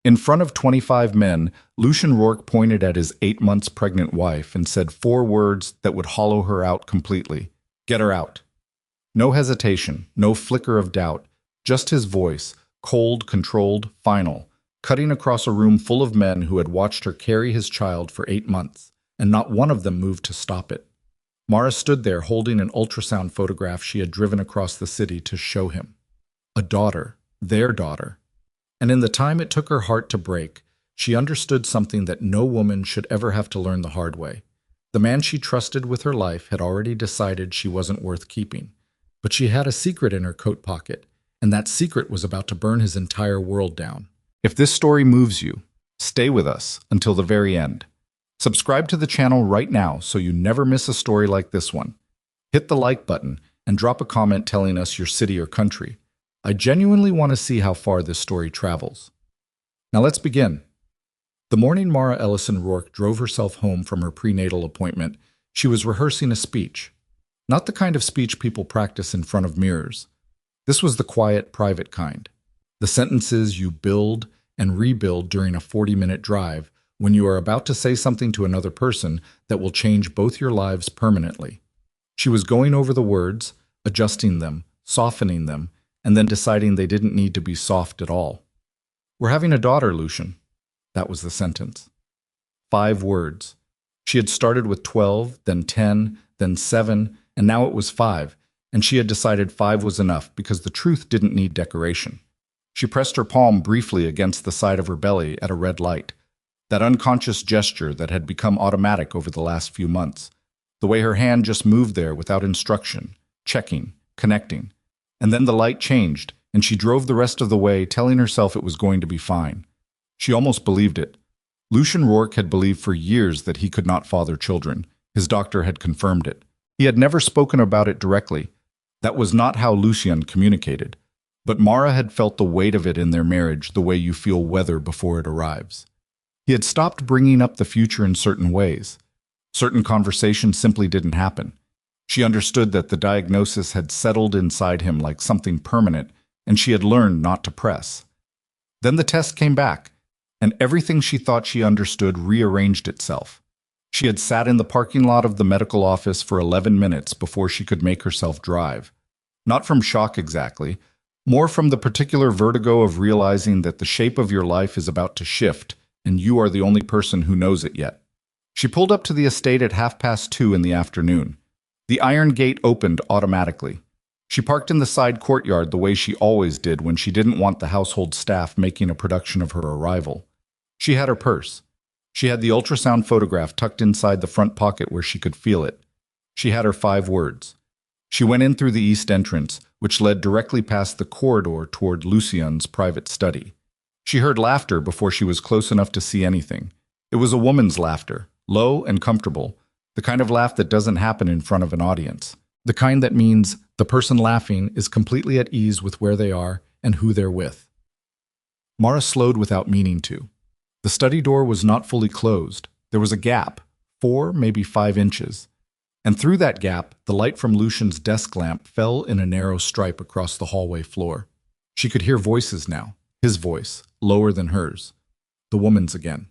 In front of 25 men, Lucian Rourke pointed at his 8 months pregnant wife and said 4 words that would hollow her out completely. Get her out. No hesitation, no flicker of doubt, just his voice, cold, controlled, final, cutting across a room full of men who had watched her carry his child for 8 months, and not one of them moved to stop it. Mara stood there holding an ultrasound photograph she had driven across the city to show him. A daughter, their daughter. And in the time it took her heart to break, she understood something that no woman should ever have to learn the hard way. The man she trusted with her life had already decided she wasn't worth keeping. But she had a secret in her coat pocket, and that secret was about to burn his entire world down. If this story moves you, stay with us until the very end. Subscribe to the channel right now so you never miss a story like this one. Hit the like button and drop a comment telling us your city or country. I genuinely want to see how far this story travels. Now let's begin. The morning Mara Ellison Rourke drove herself home from her prenatal appointment, she was rehearsing a speech. Not the kind of speech people practice in front of mirrors. This was the quiet, private kind. The sentences you build and rebuild during a 40-minute drive when you are about to say something to another person that will change both your lives permanently. She was going over the words, adjusting them, softening them, and then deciding they didn't need to be soft at all. We're having a daughter, Lucian. That was the sentence. 5 words. She had started with 12, then 10, then 7, and now it was 5, and she had decided 5 was enough because the truth didn't need decoration. She pressed her palm briefly against the side of her belly at a red light, that unconscious gesture that had become automatic over the last few months, the way her hand just moved there without instruction, checking, connecting. And then the light changed, and she drove the rest of the way, telling herself it was going to be fine. She almost believed it. Lucian Rourke had believed for years that he could not father children. His doctor had confirmed it. He had never spoken about it directly. That was not how Lucian communicated. But Mara had felt the weight of it in their marriage the way you feel weather before it arrives. He had stopped bringing up the future in certain ways. Certain conversations simply didn't happen. She understood that the diagnosis had settled inside him like something permanent, and she had learned not to press. Then the test came back, and everything she thought she understood rearranged itself. She had sat in the parking lot of the medical office for 11 minutes before she could make herself drive. Not from shock exactly, more from the particular vertigo of realizing that the shape of your life is about to shift, and you are the only person who knows it yet. She pulled up to the estate at 2:30 in the afternoon. The iron gate opened automatically. She parked in the side courtyard the way she always did when she didn't want the household staff making a production of her arrival. She had her purse. She had the ultrasound photograph tucked inside the front pocket where she could feel it. She had her 5 words. She went in through the east entrance, which led directly past the corridor toward Lucian's private study. She heard laughter before she was close enough to see anything. It was a woman's laughter, low and comfortable, the kind of laugh that doesn't happen in front of an audience. The kind that means the person laughing is completely at ease with where they are and who they're with. Mara slowed without meaning to. The study door was not fully closed. There was a gap, 4, maybe 5 inches. And through that gap, the light from Lucian's desk lamp fell in a narrow stripe across the hallway floor. She could hear voices now, his voice, lower than hers. The woman's again.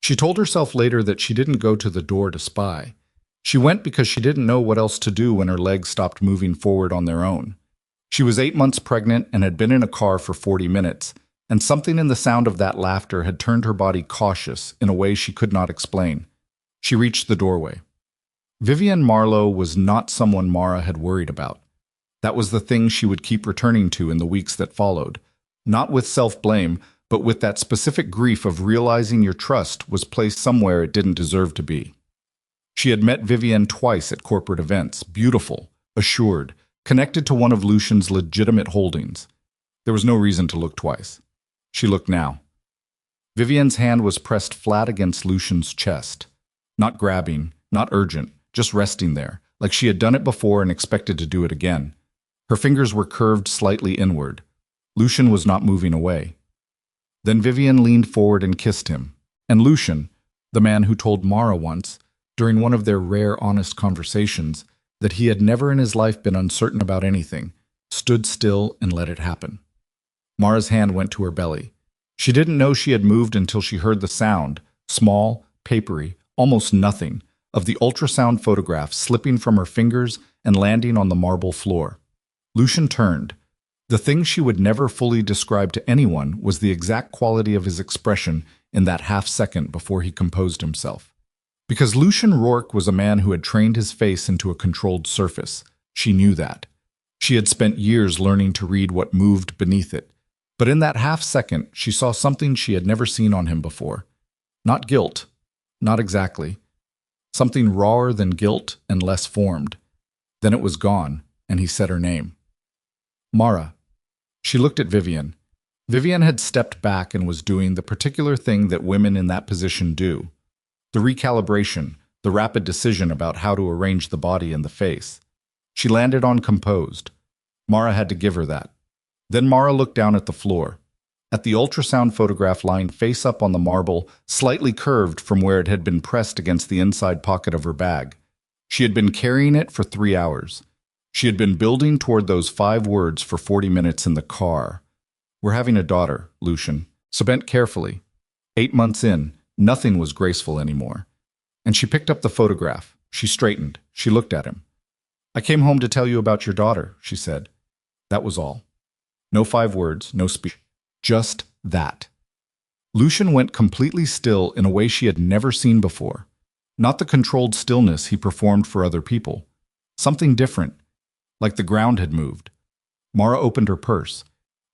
She told herself later that she didn't go to the door to spy. She went because she didn't know what else to do when her legs stopped moving forward on their own. She was 8 months pregnant and had been in a car for 40 minutes, and something in the sound of that laughter had turned her body cautious in a way she could not explain. She reached the doorway. Vivienne Marlowe was not someone Mara had worried about. That was the thing she would keep returning to in the weeks that followed, not with self-blame, but with that specific grief of realizing your trust was placed somewhere it didn't deserve to be. She had met Vivienne twice at corporate events, beautiful, assured, connected to one of Lucian's legitimate holdings. There was no reason to look twice. She looked now. Vivienne's hand was pressed flat against Lucian's chest. Not grabbing, not urgent, just resting there, like she had done it before and expected to do it again. Her fingers were curved slightly inward. Lucian was not moving away. Then Vivienne leaned forward and kissed him. And Lucian, the man who told Mara once, during one of their rare honest conversations, that he had never in his life been uncertain about anything, stood still and let it happen. Mara's hand went to her belly. She didn't know she had moved until she heard the sound, small, papery, almost nothing, of the ultrasound photograph slipping from her fingers and landing on the marble floor. Lucian turned. The thing she would never fully describe to anyone was the exact quality of his expression in that half-second before he composed himself. Because Lucian Rourke was a man who had trained his face into a controlled surface, she knew that. She had spent years learning to read what moved beneath it. But in that half-second, she saw something she had never seen on him before. Not guilt. Not exactly. Something rawer than guilt and less formed. Then it was gone, and he said her name. Mara. She looked at Vivian. Vivian had stepped back and was doing the particular thing that women in that position do. The recalibration, the rapid decision about how to arrange the body and the face. She landed on composed. Mara had to give her that. Then Mara looked down at the floor, at the ultrasound photograph lying face up on the marble, slightly curved from where it had been pressed against the inside pocket of her bag. She had been carrying it for 3 hours. She had been building toward those 5 words for 40 minutes in the car. We're having a daughter, Lucian. So bent carefully. 8 months in, nothing was graceful anymore. And she picked up the photograph. She straightened. She looked at him. I came home to tell you about your daughter, she said. That was all. No 5 words, no speech. Just that. Lucian went completely still in a way she had never seen before. Not the controlled stillness he performed for other people. Something different, like the ground had moved. Mara opened her purse.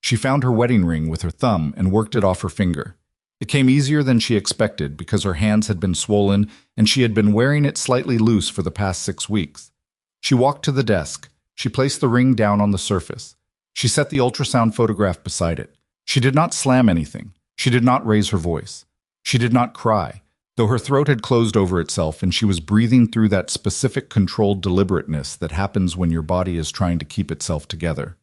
She found her wedding ring with her thumb and worked it off her finger. It came easier than she expected because her hands had been swollen and she had been wearing it slightly loose for the past 6 weeks. She walked to the desk. She placed the ring down on the surface. She set the ultrasound photograph beside it. She did not slam anything. She did not raise her voice. She did not cry, though her throat had closed over itself and she was breathing through that specific controlled deliberateness that happens when your body is trying to keep itself together.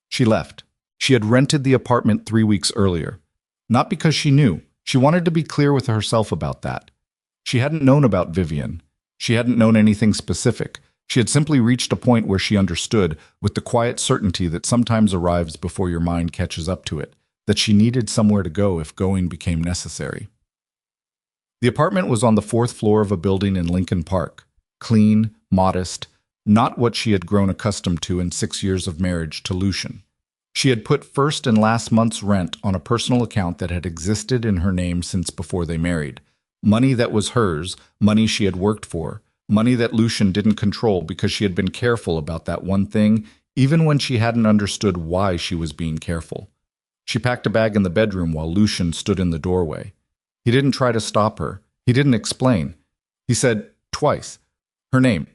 She left. She had rented the apartment 3 weeks earlier. Not because she knew. She wanted to be clear with herself about that. She hadn't known about Vivian. She hadn't known anything specific. She had simply reached a point where she understood, with the quiet certainty that sometimes arrives before your mind catches up to it, that she needed somewhere to go if going became necessary. The apartment was on the 4th floor of a building in Lincoln Park. Clean, modest, not what she had grown accustomed to in 6 years of marriage to Lucian. She had put first and last month's rent on a personal account that had existed in her name since before they married. Money that was hers, money she had worked for, money that Lucian didn't control because she had been careful about that one thing, even when she hadn't understood why she was being careful. She packed a bag in the bedroom while Lucian stood in the doorway. He didn't try to stop her. He didn't explain. He said, twice, her name.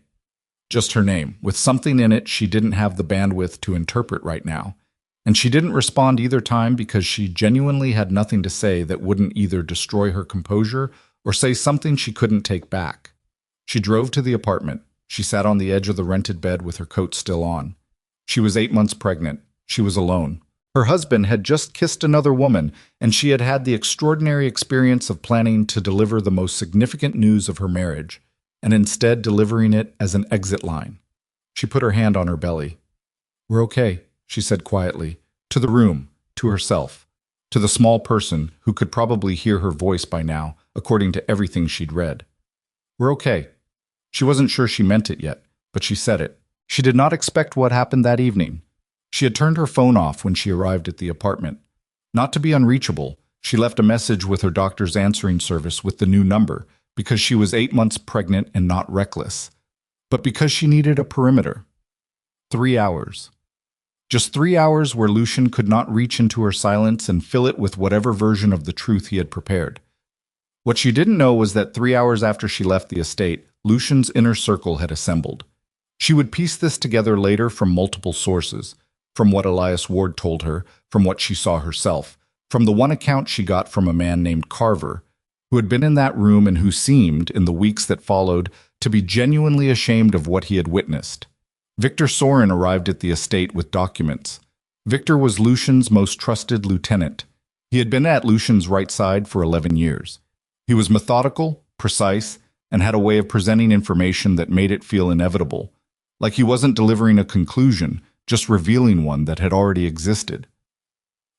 Just her name, with something in it she didn't have the bandwidth to interpret right now. And she didn't respond either time because she genuinely had nothing to say that wouldn't either destroy her composure or say something she couldn't take back. She drove to the apartment. She sat on the edge of the rented bed with her coat still on. She was 8 months pregnant. She was alone. Her husband had just kissed another woman, and she had had the extraordinary experience of planning to deliver the most significant news of her marriage, and instead delivering it as an exit line. She put her hand on her belly. We're okay, she said quietly, to the room, to herself, to the small person who could probably hear her voice by now, according to everything she'd read. We're okay. She wasn't sure she meant it yet, but she said it. She did not expect what happened that evening. She had turned her phone off when she arrived at the apartment. Not to be unreachable, she left a message with her doctor's answering service with the new number because she was 8 months pregnant and not reckless, but because she needed a perimeter. 3 hours. Just 3 hours where Lucian could not reach into her silence and fill it with whatever version of the truth he had prepared. What she didn't know was that 3 hours after she left the estate, Lucian's inner circle had assembled. She would piece this together later from multiple sources, from what Elias Ward told her, from what she saw herself, from the one account she got from a man named Carver, who had been in that room and who seemed, in the weeks that followed, to be genuinely ashamed of what he had witnessed. Victor Sorin arrived at the estate with documents. Victor was Lucian's most trusted lieutenant. He had been at Lucian's right side for 11 years. He was methodical, precise, and had a way of presenting information that made it feel inevitable, like he wasn't delivering a conclusion, just revealing one that had already existed.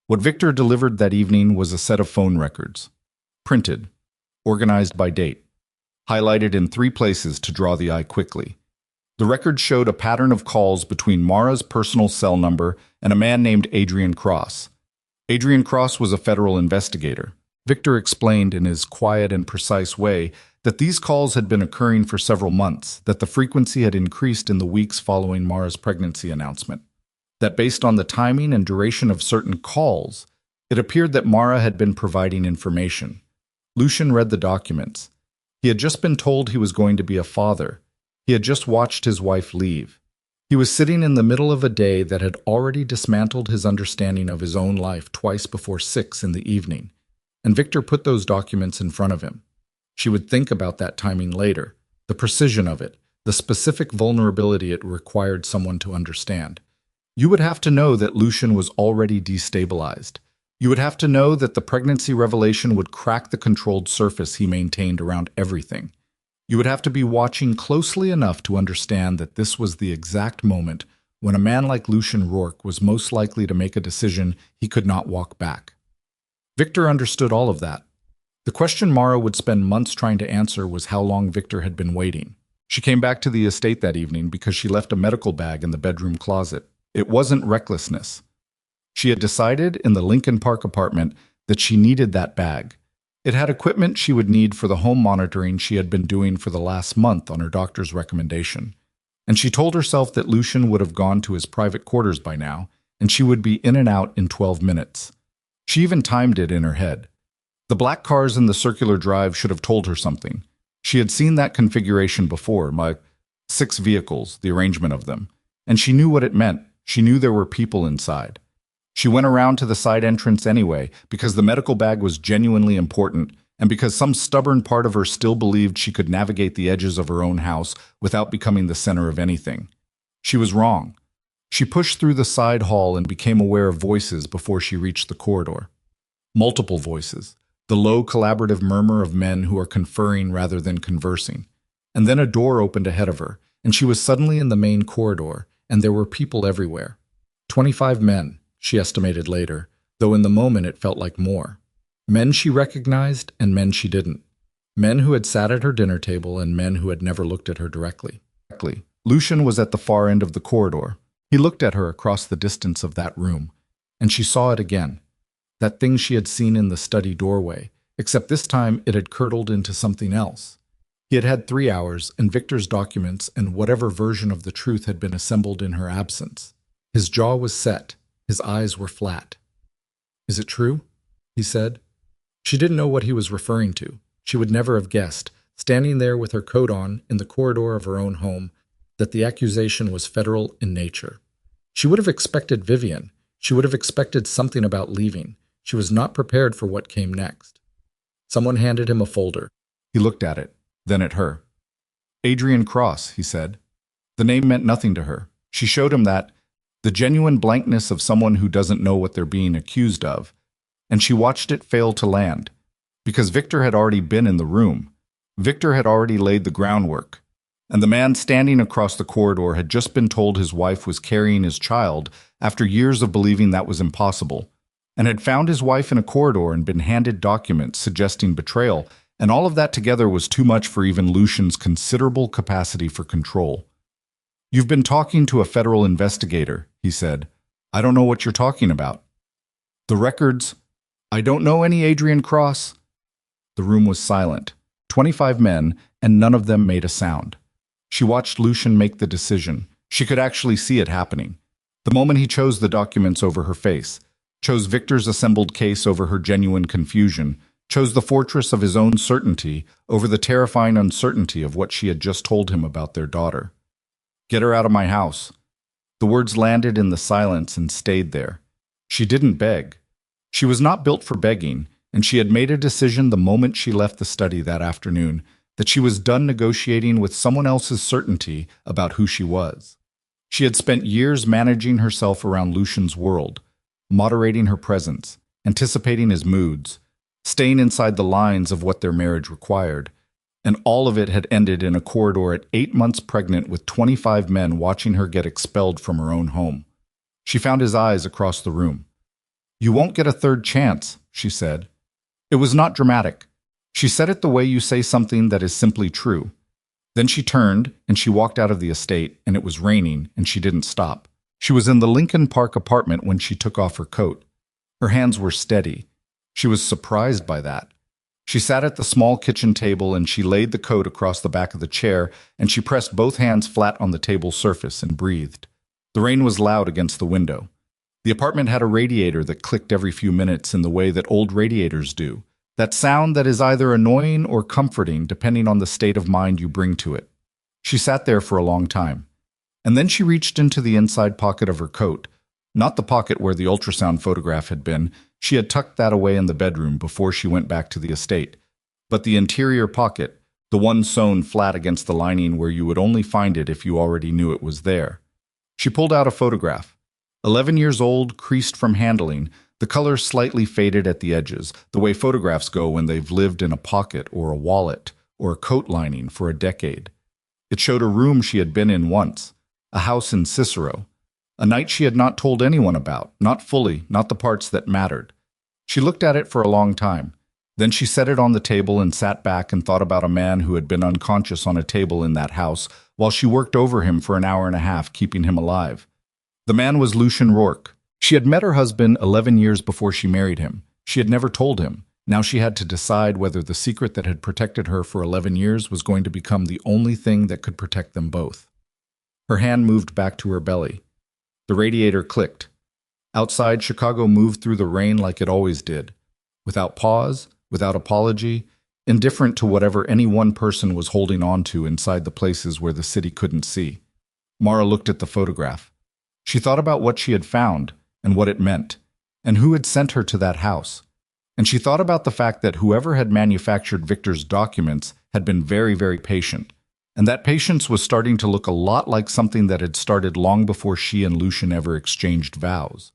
What Victor delivered that evening was a set of phone records, printed, organized by date, highlighted in 3 places to draw the eye quickly. The record showed a pattern of calls between Mara's personal cell number and a man named Adrian Cross. Adrian Cross was a federal investigator. Victor explained in his quiet and precise way that these calls had been occurring for several months, that the frequency had increased in the weeks following Mara's pregnancy announcement, that based on the timing and duration of certain calls, it appeared that Mara had been providing information. Lucian read the documents. He had just been told he was going to be a father. He had just watched his wife leave. He was sitting in the middle of a day that had already dismantled his understanding of his own life twice before 6 in the evening. And Victor put those documents in front of him. She would think about that timing later, the precision of it, the specific vulnerability it required someone to understand. You would have to know that Lucian was already destabilized. You would have to know that the pregnancy revelation would crack the controlled surface he maintained around everything. You would have to be watching closely enough to understand that this was the exact moment when a man like Lucian Rourke was most likely to make a decision he could not walk back. Victor understood all of that. The question Mara would spend months trying to answer was how long Victor had been waiting. She came back to the estate that evening because she left a medical bag in the bedroom closet. It wasn't recklessness. She had decided in the Lincoln Park apartment that she needed that bag. It had equipment she would need for the home monitoring she had been doing for the last month on her doctor's recommendation. And she told herself that Lucian would have gone to his private quarters by now, and she would be in and out in 12 minutes. She even timed it in her head. The black cars in the circular drive should have told her something. She had seen that configuration before, like 6 vehicles, the arrangement of them. And she knew what it meant. She knew there were people inside. She went around to the side entrance anyway, because the medical bag was genuinely important, and because some stubborn part of her still believed she could navigate the edges of her own house without becoming the center of anything. She was wrong. She pushed through the side hall and became aware of voices before she reached the corridor. Multiple voices, the low collaborative murmur of men who are conferring rather than conversing. And then a door opened ahead of her, and she was suddenly in the main corridor, and there were people everywhere. 25 men, she estimated later, though in the moment it felt like more. Men she recognized and men she didn't. Men who had sat at her dinner table and men who had never looked at her directly. Lucian was at the far end of the corridor. He looked at her across the distance of that room, and she saw it again. That thing she had seen in the study doorway, except this time it had curdled into something else. He had had 3 hours, and Victor's documents and whatever version of the truth had been assembled in her absence. His jaw was set. His eyes were flat. "Is it true?" he said. She didn't know what he was referring to. She would never have guessed, standing there with her coat on in the corridor of her own home, that the accusation was federal in nature. She would have expected Vivian. She would have expected something about leaving. She was not prepared for what came next. Someone handed him a folder. He looked at it, then at her. Adrian Cross, he said. The name meant nothing to her. She showed him that, the genuine blankness of someone who doesn't know what they're being accused of, and she watched it fail to land, because Victor had already been in the room. Victor had already laid the groundwork, and the man standing across the corridor had just been told his wife was carrying his child after years of believing that was impossible, and had found his wife in a corridor and been handed documents suggesting betrayal, and all of that together was too much for even Lucian's considerable capacity for control. "You've been talking to a federal investigator," he said. "I don't know what you're talking about." "The records." "I don't know any Adrian Cross." The room was silent. 25 men, and none of them made a sound. She watched Lucian make the decision. She could actually see it happening. The moment he chose the documents over her face, chose Victor's assembled case over her genuine confusion, chose the fortress of his own certainty over the terrifying uncertainty of what she had just told him about their daughter. "Get her out of my house." The words landed in the silence and stayed there. She didn't beg. She was not built for begging, and she had made a decision the moment she left the study that afternoon that she was done negotiating with someone else's certainty about who she was. She had spent years managing herself around Lucian's world, moderating her presence, anticipating his moods, staying inside the lines of what their marriage required, and all of it had ended in a corridor at 8 months pregnant with 25 men watching her get expelled from her own home. She found his eyes across the room. "You won't get a third chance," she said. It was not dramatic. She said it the way you say something that is simply true. Then she turned, and she walked out of the estate, and it was raining, and she didn't stop. She was in the Lincoln Park apartment when she took off her coat. Her hands were steady. She was surprised by that. She sat at the small kitchen table and she laid the coat across the back of the chair and she pressed both hands flat on the table surface and breathed. The rain was loud against the window. The apartment had a radiator that clicked every few minutes in the way that old radiators do. That sound that is either annoying or comforting depending on the state of mind you bring to it. She sat there for a long time. And then she reached into the inside pocket of her coat. Not the pocket where the ultrasound photograph had been. She had tucked that away in the bedroom before she went back to the estate. But the interior pocket, the one sewn flat against the lining where you would only find it if you already knew it was there. She pulled out a photograph. 11 years old, creased from handling, the color slightly faded at the edges, the way photographs go when they've lived in a pocket or a wallet or a coat lining for a decade. It showed a room she had been in once, a house in Cicero, a night she had not told anyone about, not fully, not the parts that mattered. She looked at it for a long time. Then she set it on the table and sat back and thought about a man who had been unconscious on a table in that house while she worked over him for an hour and a half, keeping him alive. The man was Lucian Rourke. She had met her husband 11 years before she married him. She had never told him. Now she had to decide whether the secret that had protected her for 11 years was going to become the only thing that could protect them both. Her hand moved back to her belly. The radiator clicked. Outside, Chicago moved through the rain like it always did, without pause, without apology, indifferent to whatever any one person was holding on to inside the places where the city couldn't see. Mara looked at the photograph. She thought about what she had found and what it meant, and who had sent her to that house. And she thought about the fact that whoever had manufactured Victor's documents had been very, very patient, and that patience was starting to look a lot like something that had started long before she and Lucian ever exchanged vows.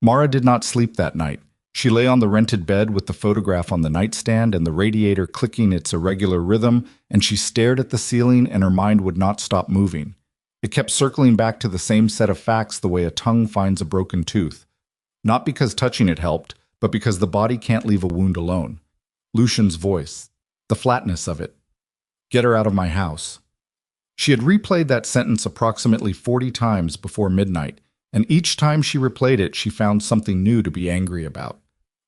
Mara did not sleep that night. She lay on the rented bed with the photograph on the nightstand and the radiator clicking its irregular rhythm, and she stared at the ceiling and her mind would not stop moving. It kept circling back to the same set of facts the way a tongue finds a broken tooth. Not because touching it helped, but because the body can't leave a wound alone. Lucian's voice, the flatness of it. "Get her out of my house." She had replayed that sentence approximately 40 times before midnight, and each time she replayed it, she found something new to be angry about.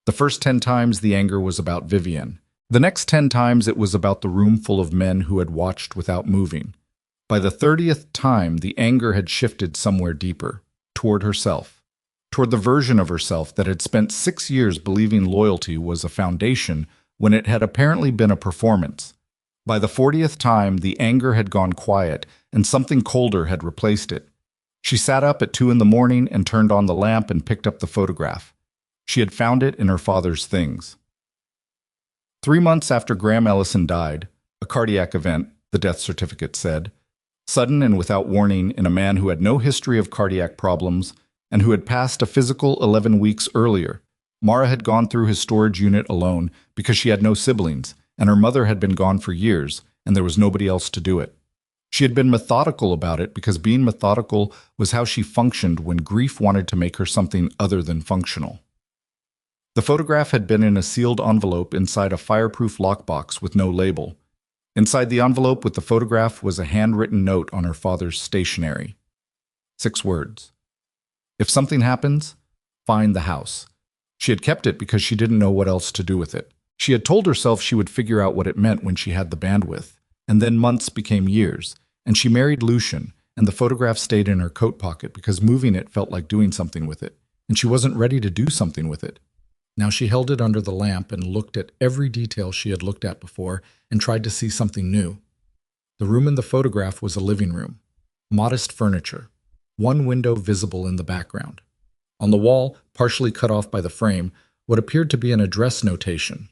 The first 10 times, the anger was about Vivian. The next 10 times, it was about the room full of men who had watched without moving. By the 30th time, the anger had shifted somewhere deeper, toward herself, toward the version of herself that had spent 6 years believing loyalty was a foundation when it had apparently been a performance. By the 40th time, the anger had gone quiet, and something colder had replaced it. She sat up at 2 in the morning and turned on the lamp and picked up the photograph. She had found it in her father's things. 3 months after Graham Ellison died, a cardiac event, the death certificate said, sudden and without warning in a man who had no history of cardiac problems and who had passed a physical 11 weeks earlier. Mara had gone through his storage unit alone because she had no siblings, and her mother had been gone for years, and there was nobody else to do it. She had been methodical about it because being methodical was how she functioned when grief wanted to make her something other than functional. The photograph had been in a sealed envelope inside a fireproof lockbox with no label. Inside the envelope with the photograph was a handwritten note on her father's stationery. 6 words. "If something happens, find the house." She had kept it because she didn't know what else to do with it. She had told herself she would figure out what it meant when she had the bandwidth. And then months became years, and she married Lucian, and the photograph stayed in her coat pocket because moving it felt like doing something with it, and she wasn't ready to do something with it. Now she held it under the lamp and looked at every detail she had looked at before and tried to see something new. The room in the photograph was a living room. Modest furniture. One window visible in the background. On the wall, partially cut off by the frame, what appeared to be an address notation,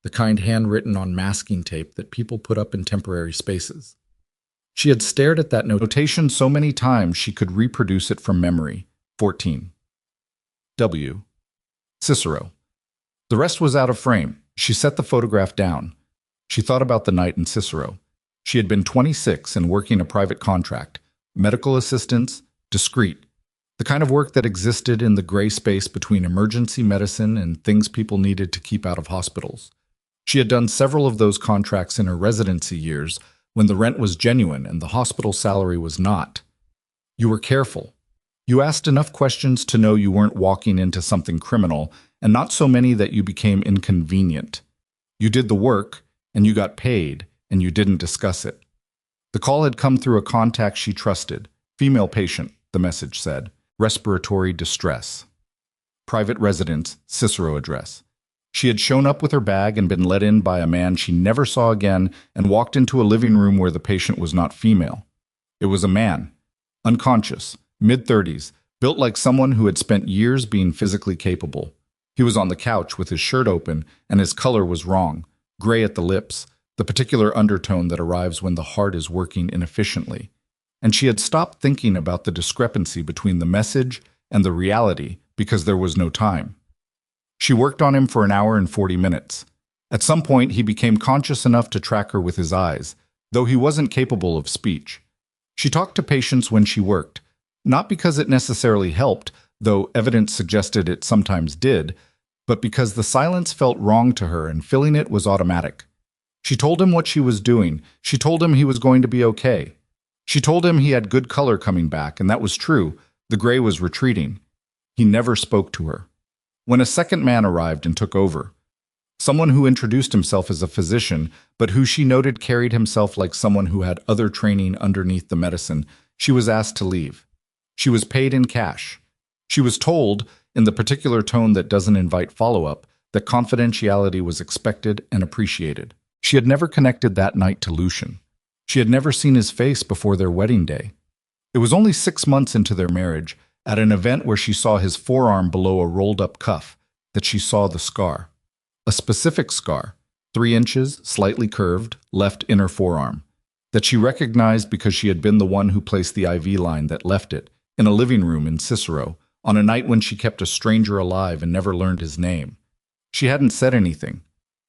the kind handwritten on masking tape that people put up in temporary spaces. She had stared at that notation so many times she could reproduce it from memory. 14. W. Cicero. The rest was out of frame. She set the photograph down. She thought about the night in Cicero. She had been 26 and working a private contract. Medical assistance, discreet. The kind of work that existed in the gray space between emergency medicine and things people needed to keep out of hospitals. She had done several of those contracts in her residency years when the rent was genuine and the hospital salary was not. You were careful. You asked enough questions to know you weren't walking into something criminal, and not so many that you became inconvenient. You did the work, and you got paid, and you didn't discuss it. The call had come through a contact she trusted. Female patient, the message said. Respiratory distress. Private residence, Cicero address. She had shown up with her bag and been let in by a man she never saw again and walked into a living room where the patient was not female. It was a man, unconscious, mid-30s, built like someone who had spent years being physically capable. He was on the couch with his shirt open, and his color was wrong, gray at the lips, the particular undertone that arrives when the heart is working inefficiently. And she had stopped thinking about the discrepancy between the message and the reality because there was no time. She worked on him for an hour and 40 minutes. At some point, he became conscious enough to track her with his eyes, though he wasn't capable of speech. She talked to patients when she worked, not because it necessarily helped, though evidence suggested it sometimes did, but because the silence felt wrong to her and filling it was automatic. She told him what she was doing. She told him he was going to be okay. She told him he had good color coming back, and that was true. The gray was retreating. He never spoke to her. When a second man arrived and took over, someone who introduced himself as a physician, but who she noted carried himself like someone who had other training underneath the medicine, she was asked to leave. She was paid in cash. She was told, in the particular tone that doesn't invite follow-up, that confidentiality was expected and appreciated. She had never connected that night to Lucian. She had never seen his face before their wedding day. It was only 6 months into their marriage, at an event where she saw his forearm below a rolled-up cuff, that she saw the scar. A specific scar, 3 inches, slightly curved, left inner forearm, that she recognized because she had been the one who placed the IV line that left it, in a living room in Cicero, on a night when she kept a stranger alive and never learned his name. She hadn't said anything.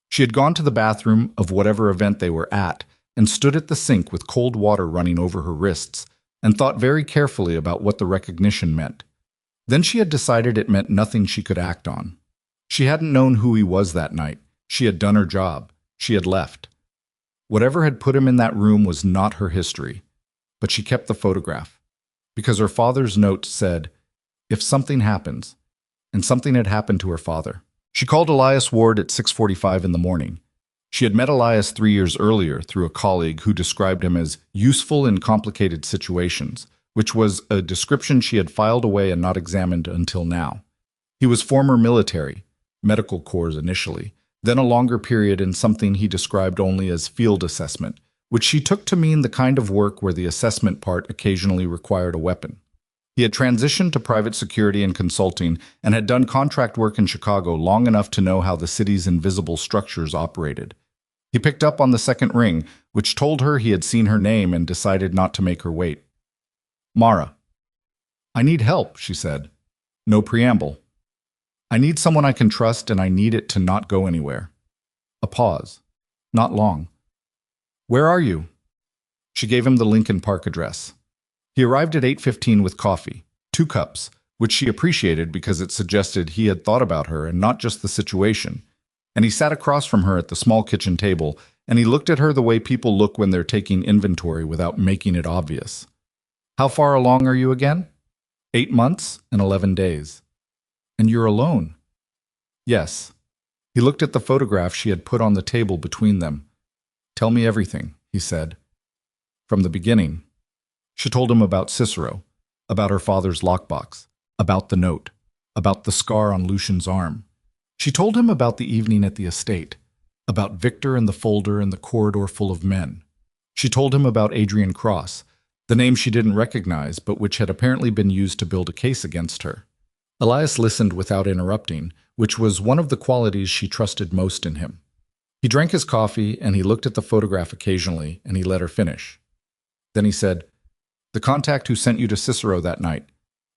She had gone to the bathroom of whatever event they were at and stood at the sink with cold water running over her wrists and thought very carefully about what the recognition meant. Then she had decided it meant nothing she could act on. She hadn't known who he was that night. She had done her job. She had left. Whatever had put him in that room was not her history, but she kept the photograph because her father's note said, if something happens, and something had happened to her father. She called Elias Ward at 6:45 in the morning. She had met Elias 3 years earlier through a colleague who described him as useful in complicated situations, which was a description she had filed away and not examined until now. He was former military, medical corps initially, then a longer period in something he described only as field assessment, which she took to mean the kind of work where the assessment part occasionally required a weapon. He had transitioned to private security and consulting and had done contract work in Chicago long enough to know how the city's invisible structures operated. He picked up on the second ring, which told her he had seen her name and decided not to make her wait. Mara. I need help, she said. No preamble. I need someone I can trust, and I need it to not go anywhere. A pause. Not long. Where are you? She gave him the Lincoln Park address. He arrived at 8:15 with coffee, 2 cups, which she appreciated because it suggested he had thought about her and not just the situation. And he sat across from her at the small kitchen table, and he looked at her the way people look when they're taking inventory without making it obvious. How far along are you again? 8 months and 11 days. And you're alone? Yes. He looked at the photograph she had put on the table between them. Tell me everything, he said. From the beginning. She told him about Cicero, about her father's lockbox, about the note, about the scar on Lucian's arm. She told him about the evening at the estate, about Victor and the folder and the corridor full of men. She told him about Adrian Cross, the name she didn't recognize but which had apparently been used to build a case against her. Elias listened without interrupting, which was one of the qualities she trusted most in him. He drank his coffee and he looked at the photograph occasionally and he let her finish. Then he said, The contact who sent you to Cicero that night,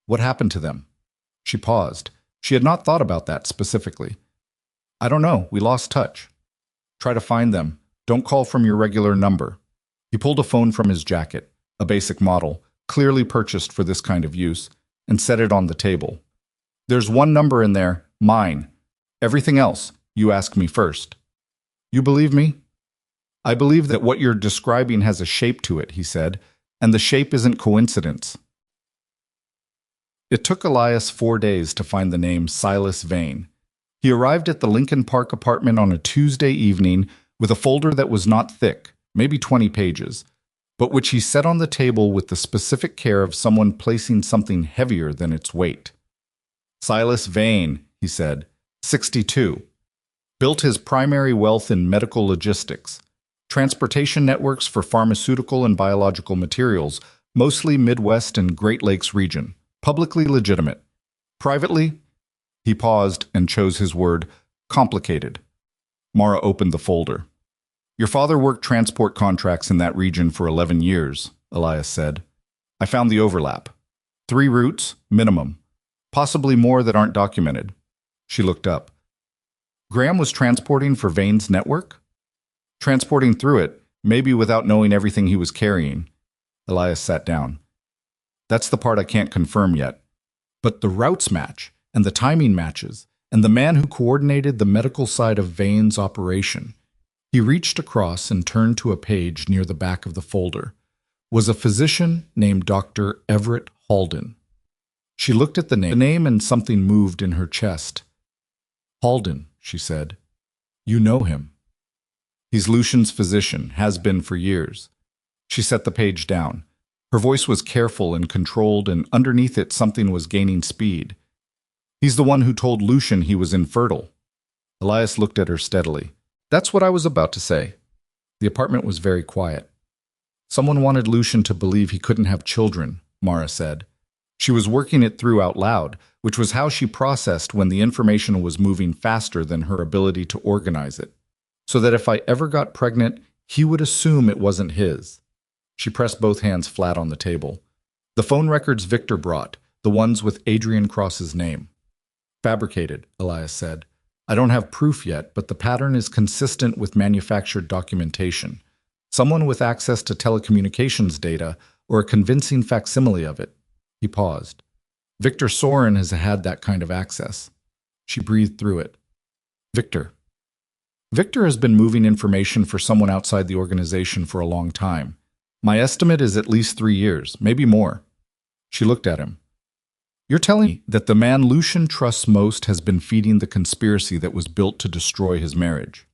what happened to them? She paused. She had not thought about that specifically. I don't know. We lost touch. Try to find them. Don't call from your regular number. He pulled a phone from his jacket, a basic model, clearly purchased for this kind of use, and set it on the table. There's one number in there, mine. Everything else, you ask me first. You believe me? I believe that what you're describing has a shape to it, he said, and the shape isn't coincidence. It took Elias 4 days to find the name Silas Vane. He arrived at the Lincoln Park apartment on a Tuesday evening with a folder that was not thick, maybe 20 pages, but which he set on the table with the specific care of someone placing something heavier than its weight. Silas Vane, he said, 62. Built his primary wealth in medical logistics, transportation networks for pharmaceutical and biological materials, mostly Midwest and Great Lakes region, publicly legitimate. Privately, he paused and chose his word, complicated. Mara opened the folder. Your father worked transport contracts in that region for 11 years, Elias said. I found the overlap. 3 routes, minimum. Possibly more that aren't documented. She looked up. Graham was transporting for Vane's network? Transporting through it, maybe without knowing everything he was carrying. Elias sat down. That's the part I can't confirm yet. But the routes match, and the timing matches, and the man who coordinated the medical side of Vane's operation. He reached across and turned to a page near the back of the folder. Was a physician named Dr. Everett Halden. She looked at the name and something moved in her chest. Halden, she said. You know him. He's Lucian's physician, has been for years. She set the page down. Her voice was careful and controlled, and underneath it something was gaining speed. He's the one who told Lucian he was infertile. Elias looked at her steadily. That's what I was about to say. The apartment was very quiet. Someone wanted Lucian to believe he couldn't have children, Mara said. She was working it through out loud, which was how she processed when the information was moving faster than her ability to organize it, so that if I ever got pregnant, he would assume it wasn't his. She pressed both hands flat on the table. The phone records Victor brought, the ones with Adrian Cross's name. Fabricated, Elias said. I don't have proof yet, but the pattern is consistent with manufactured documentation. Someone with access to telecommunications data or a convincing facsimile of it. He paused. Victor Soren has had that kind of access. She breathed through it. Victor. Victor has been moving information for someone outside the organization for a long time. My estimate is at least 3 years, maybe more. She looked at him. You're telling me that the man Lucian trusts most has been feeding the conspiracy that was built to destroy his marriage.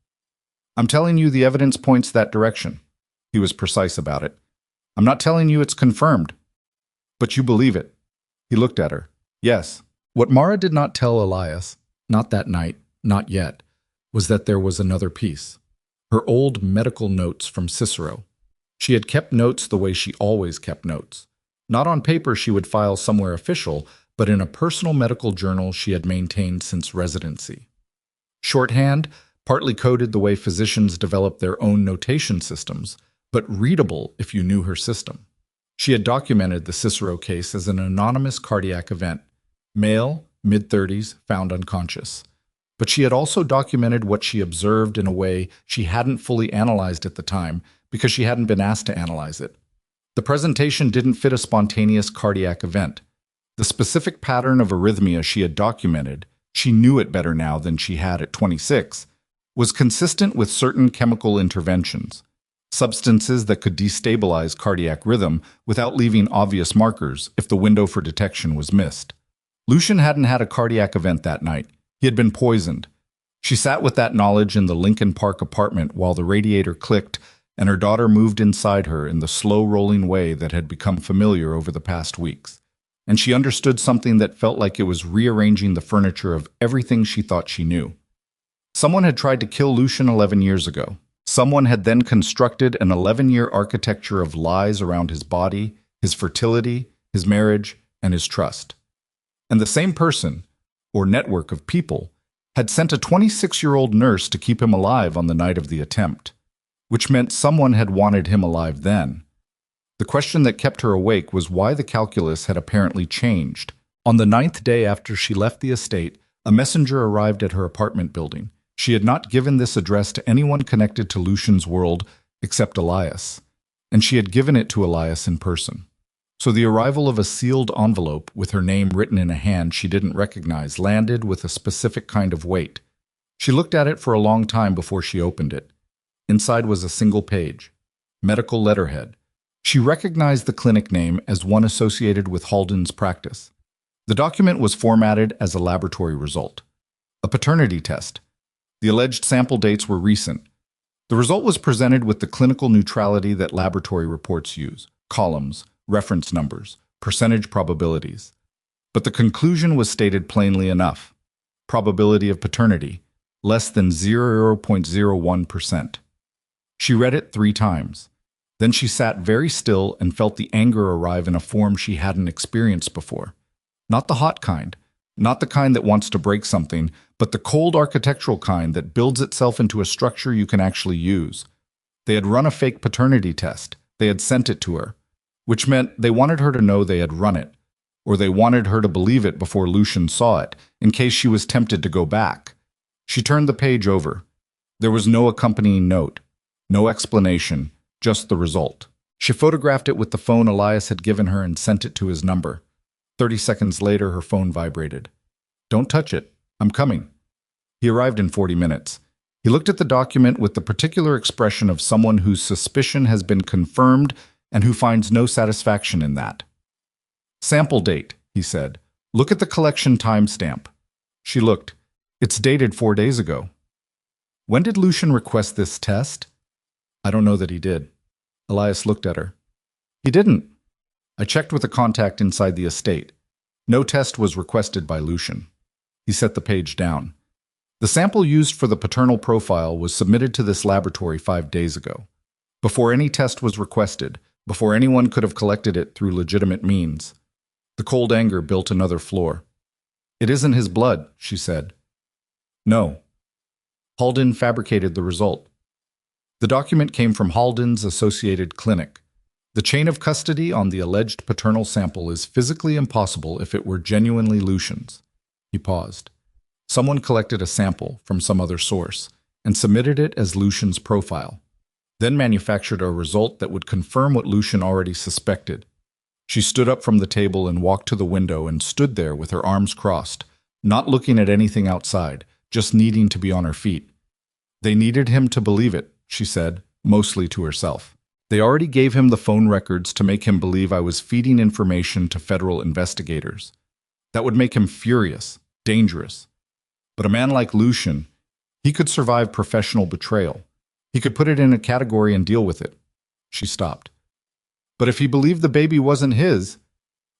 I'm telling you the evidence points that direction. He was precise about it. I'm not telling you it's confirmed. But you believe it. He looked at her. Yes. What Mara did not tell Elias, not that night, not yet, was that there was another piece. Her old medical notes from Cicero. She had kept notes the way she always kept notes. Not on paper she would file somewhere official, but in a personal medical journal she had maintained since residency. Shorthand, partly coded the way physicians develop their own notation systems, but readable if you knew her system. She had documented the Cicero case as an anonymous cardiac event. Male, mid-30s, found unconscious. But she had also documented what she observed in a way she hadn't fully analyzed at the time because she hadn't been asked to analyze it. The presentation didn't fit a spontaneous cardiac event. The specific pattern of arrhythmia she had documented, she knew it better now than she had at 26, was consistent with certain chemical interventions, substances that could destabilize cardiac rhythm without leaving obvious markers if the window for detection was missed. Lucian hadn't had a cardiac event that night. He had been poisoned. She sat with that knowledge in the Lincoln Park apartment while the radiator clicked and her daughter moved inside her in the slow-rolling way that had become familiar over the past weeks. And she understood something that felt like it was rearranging the furniture of everything she thought she knew. Someone had tried to kill Lucian 11 years ago. Someone had then constructed an 11-year architecture of lies around his body, his fertility, his marriage, and his trust. And the same person, or network of people, had sent a 26-year-old nurse to keep him alive on the night of the attempt, which meant someone had wanted him alive then. The question that kept her awake was why the calculus had apparently changed. On the 9th day after she left the estate, a messenger arrived at her apartment building. She had not given this address to anyone connected to Lucian's world except Elias, and she had given it to Elias in person. So the arrival of a sealed envelope with her name written in a hand she didn't recognize landed with a specific kind of weight. She looked at it for a long time before she opened it. Inside was a single page. Medical letterhead. She recognized the clinic name as one associated with Halden's practice. The document was formatted as a laboratory result. A paternity test. The alleged sample dates were recent. The result was presented with the clinical neutrality that laboratory reports use: columns, reference numbers, percentage probabilities. But the conclusion was stated plainly enough. Probability of paternity, less than 0.01%. She read it 3 times. Then she sat very still and felt the anger arrive in a form she hadn't experienced before. Not the hot kind, not the kind that wants to break something, but the cold architectural kind that builds itself into a structure you can actually use. They had run a fake paternity test. They had sent it to her, which meant they wanted her to know they had run it, or they wanted her to believe it before Lucian saw it, in case she was tempted to go back. She turned the page over. There was no accompanying note, no explanation, just the result. She photographed it with the phone Elias had given her and sent it to his number. 30 seconds later, her phone vibrated. "Don't touch it. I'm coming." He arrived in 40 minutes. He looked at the document with the particular expression of someone whose suspicion has been confirmed and who finds no satisfaction in that. "Sample date," he said. "Look at the collection timestamp." She looked. "It's dated 4 days ago." "When did Lucian request this test?" "I don't know that he did." Elias looked at her. "He didn't. I checked with a contact inside the estate. No test was requested by Lucian." He set the page down. "The sample used for the paternal profile was submitted to this laboratory 5 days ago, before any test was requested, before anyone could have collected it through legitimate means." The cold anger built another floor. "It isn't his blood," she said. "No." Halden fabricated the result. The document came from Halden's associated clinic. The chain of custody on the alleged paternal sample is physically impossible if it were genuinely Lucian's. He paused. Someone collected a sample from some other source and submitted it as Lucian's profile, then manufactured a result that would confirm what Lucian already suspected. She stood up from the table and walked to the window and stood there with her arms crossed, not looking at anything outside, just needing to be on her feet. "They needed him to believe it," she said, mostly to herself. "They already gave him the phone records to make him believe I was feeding information to federal investigators. That would make him furious, dangerous. But a man like Lucian, he could survive professional betrayal. He could put it in a category and deal with it." She stopped. "But if he believed the baby wasn't his,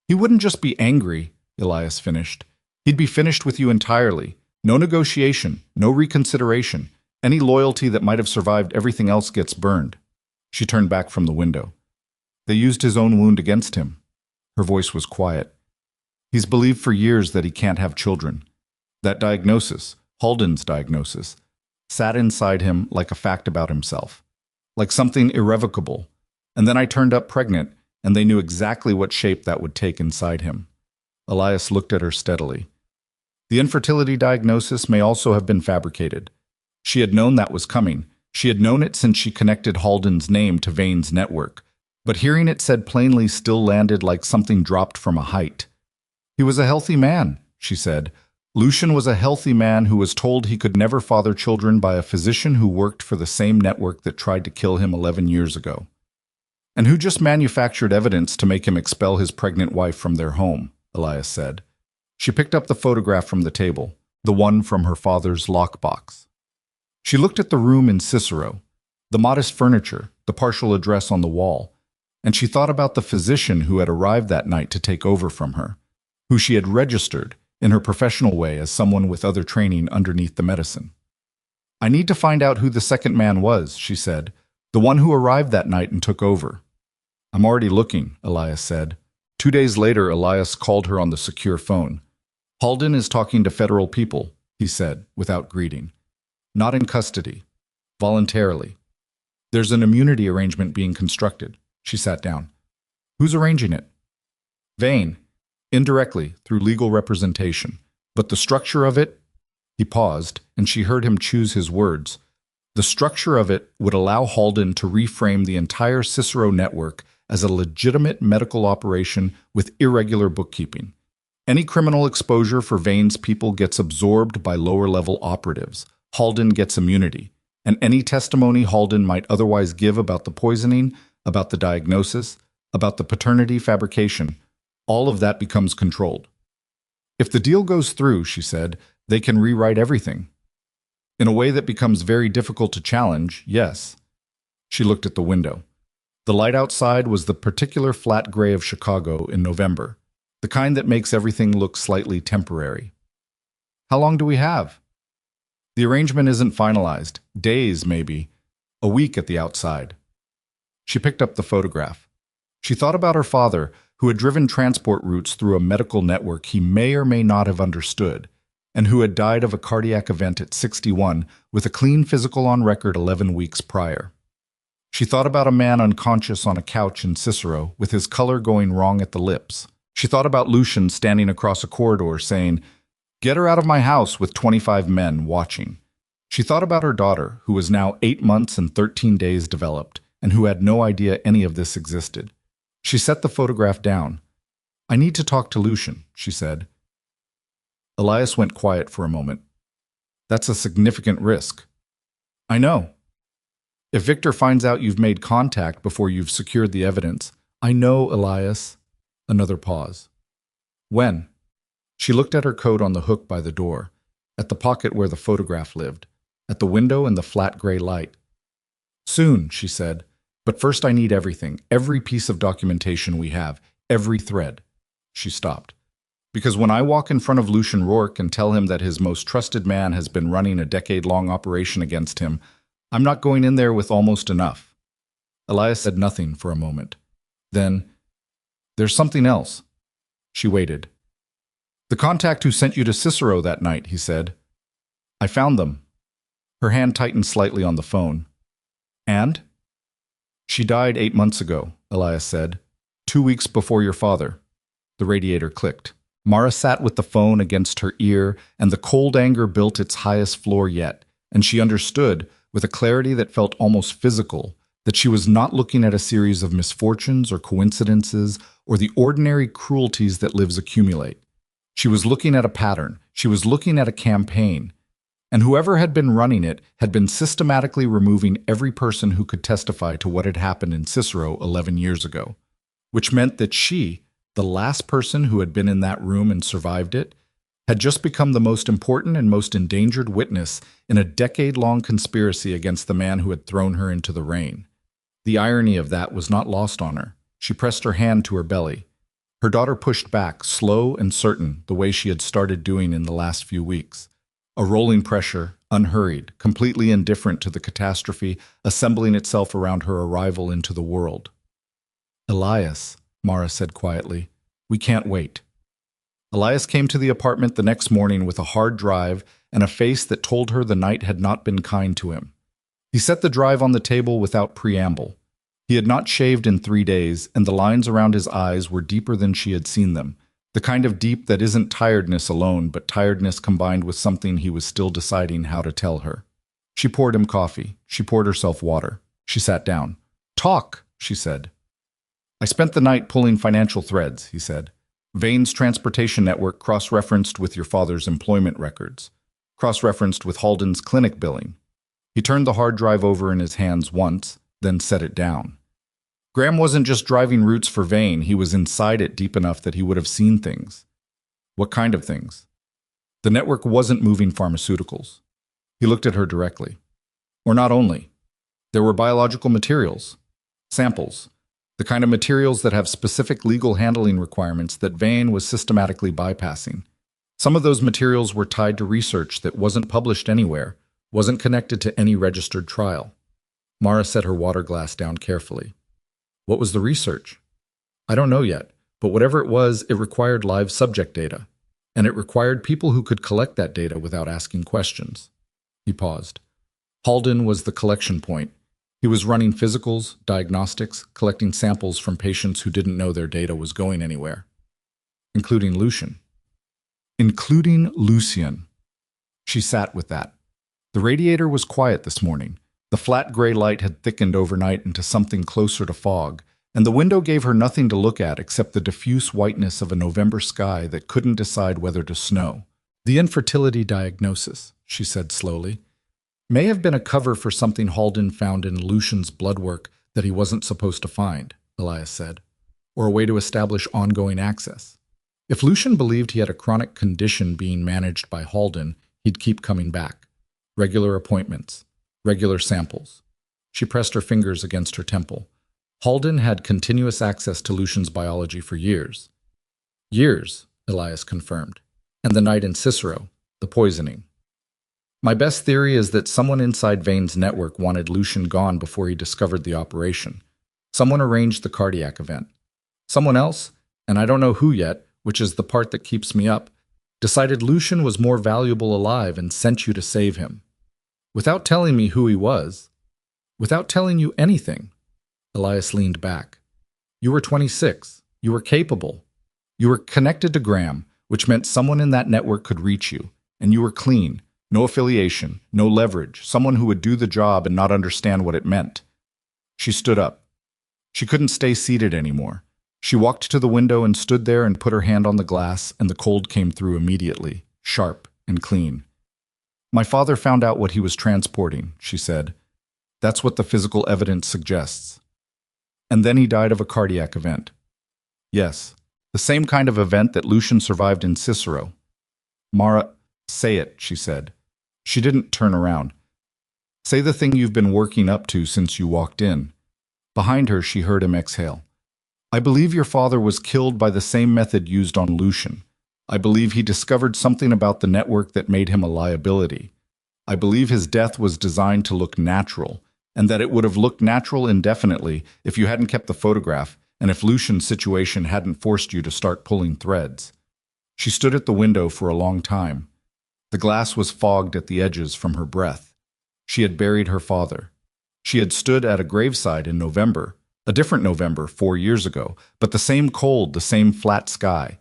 he wouldn't just be angry," Elias finished. "He'd be finished with you entirely. No negotiation, no reconsideration. Any loyalty that might have survived everything else gets burned." She turned back from the window. "They used his own wound against him." Her voice was quiet. "He's believed for years that he can't have children. That diagnosis, Halden's diagnosis, sat inside him like a fact about himself, like something irrevocable. And then I turned up pregnant, and they knew exactly what shape that would take inside him." Elias looked at her steadily. "The infertility diagnosis may also have been fabricated. She had known that was coming. She had known it since she connected Halden's name to Vane's network. But hearing it said plainly still landed like something dropped from a height. "He was a healthy man," she said. "Lucian was a healthy man who was told he could never father children by a physician who worked for the same network that tried to kill him 11 years ago. And who just manufactured evidence to make him expel his pregnant wife from their home," Elias said. She picked up the photograph from the table, the one from her father's lockbox. She looked at the room in Cicero, the modest furniture, the partial address on the wall, and she thought about the physician who had arrived that night to take over from her, who she had registered in her professional way as someone with other training underneath the medicine. "I need to find out who the second man was," she said, "the one who arrived that night and took over." "I'm already looking," Elias said. 2 days later, Elias called her on the secure phone. "Halden is talking to federal people," he said, without greeting. "Not in custody. Voluntarily. There's an immunity arrangement being constructed." She sat down. "Who's arranging it?" "Vane. Indirectly, through legal representation. But the structure of it—" He paused, and she heard him choose his words. "The structure of it would allow Halden to reframe the entire Cicero network as a legitimate medical operation with irregular bookkeeping. Any criminal exposure for Vane's people gets absorbed by lower-level operatives. Halden gets immunity, and any testimony Halden might otherwise give about the poisoning, about the diagnosis, about the paternity fabrication, all of that becomes controlled. If the deal goes through, she said, they can rewrite everything. In a way that becomes very difficult to challenge, yes. She looked at the window. The light outside was the particular flat gray of Chicago in November, the kind that makes everything look slightly temporary. How long do we have? The arrangement isn't finalized. Days, maybe. A week at the outside. She picked up the photograph. She thought about her father, who had driven transport routes through a medical network he may or may not have understood, and who had died of a cardiac event at 61 with a clean physical on record 11 weeks prior. She thought about a man unconscious on a couch in Cicero with his color going wrong at the lips. She thought about Lucian standing across a corridor saying, "Get her out of my house," with 25 men watching. She thought about her daughter, who was now 8 months and 13 days developed, and who had no idea any of this existed. She set the photograph down. "I need to talk to Lucian," she said. Elias went quiet for a moment. "That's a significant risk." "I know. If Victor finds out you've made contact before you've secured the evidence." "I know, Elias." Another pause. "When?" She looked at her coat on the hook by the door, at the pocket where the photograph lived, at the window and the flat gray light. "Soon," she said. "But first I need everything, every piece of documentation we have, every thread." She stopped. "Because when I walk in front of Lucian Rourke and tell him that his most trusted man has been running a decade-long operation against him, I'm not going in there with almost enough." Elias said nothing for a moment. Then, "There's something else." She waited. "The contact who sent you to Cicero that night," he said. "I found them." Her hand tightened slightly on the phone. "And?" "She died 8 months ago," Elias said. 2 weeks before your father." The radiator clicked. Mara sat with the phone against her ear, and the cold anger built its highest floor yet, and she understood, with a clarity that felt almost physical, that she was not looking at a series of misfortunes or coincidences or the ordinary cruelties that lives accumulate. She was looking at a pattern. She was looking at a campaign. And whoever had been running it had been systematically removing every person who could testify to what had happened in Cicero 11 years ago, which meant that she, the last person who had been in that room and survived it, had just become the most important and most endangered witness in a decade-long conspiracy against the man who had thrown her into the rain. The irony of that was not lost on her. She pressed her hand to her belly. Her daughter pushed back, slow and certain, the way she had started doing in the last few weeks. A rolling pressure, unhurried, completely indifferent to the catastrophe assembling itself around her arrival into the world. "Elias," Mara said quietly, "we can't wait." Elias came to the apartment the next morning with a hard drive and a face that told her the night had not been kind to him. He set the drive on the table without preamble. He had not shaved in 3 days, and the lines around his eyes were deeper than she had seen them, the kind of deep that isn't tiredness alone, but tiredness combined with something he was still deciding how to tell her. She poured him coffee. She poured herself water. She sat down. "Talk," she said. "I spent the night pulling financial threads," he said. "Vane's transportation network cross-referenced with your father's employment records, cross-referenced with Halden's clinic billing." He turned the hard drive over in his hands once, then set it down. Graham wasn't just driving routes for Vane, he was inside it deep enough that he would have seen things. What kind of things? The network wasn't moving pharmaceuticals. He looked at her directly. Or not only. There were biological materials, samples, the kind of materials that have specific legal handling requirements that Vane was systematically bypassing. Some of those materials were tied to research that wasn't published anywhere, wasn't connected to any registered trial. Mara set her water glass down carefully. "What was the research?" "I don't know yet, but whatever it was, it required live subject data, and it required people who could collect that data without asking questions." He paused. Halden was the collection point. He was running physicals, diagnostics, collecting samples from patients who didn't know their data was going anywhere. Including Lucian. Including Lucian. She sat with that. The radiator was quiet this morning. The flat gray light had thickened overnight into something closer to fog, and the window gave her nothing to look at except the diffuse whiteness of a November sky that couldn't decide whether to snow. The infertility diagnosis, she said slowly, may have been a cover for something Halden found in Lucian's blood work that he wasn't supposed to find, Elias said, or a way to establish ongoing access. If Lucian believed he had a chronic condition being managed by Halden, he'd keep coming back. Regular appointments, regular samples. She pressed her fingers against her temple. Halden had continuous access to Lucian's biology for years. Years, Elias confirmed. And the night in Cicero, the poisoning. My best theory is that someone inside Vane's network wanted Lucian gone before he discovered the operation. Someone arranged the cardiac event. Someone else, and I don't know who yet, which is the part that keeps me up, decided Lucian was more valuable alive and sent you to save him. Without telling me who he was. Without telling you anything. Elias leaned back. You were 26. You were capable. You were connected to Graham, which meant someone in that network could reach you. And you were clean. No affiliation. No leverage. Someone who would do the job and not understand what it meant. She stood up. She couldn't stay seated anymore. She walked to the window and stood there and put her hand on the glass, and the cold came through immediately, sharp and clean. My father found out what he was transporting, she said. That's what the physical evidence suggests. And then he died of a cardiac event. Yes, the same kind of event that Lucian survived in Cicero. Mara, say it, she said. She didn't turn around. Say the thing you've been working up to since you walked in. Behind her, she heard him exhale. I believe your father was killed by the same method used on Lucian. I believe he discovered something about the network that made him a liability. I believe his death was designed to look natural, and that it would have looked natural indefinitely if you hadn't kept the photograph and if Lucian's situation hadn't forced you to start pulling threads. She stood at the window for a long time. The glass was fogged at the edges from her breath. She had buried her father. She had stood at a graveside in November, a different November 4 years ago, but the same cold, the same flat sky.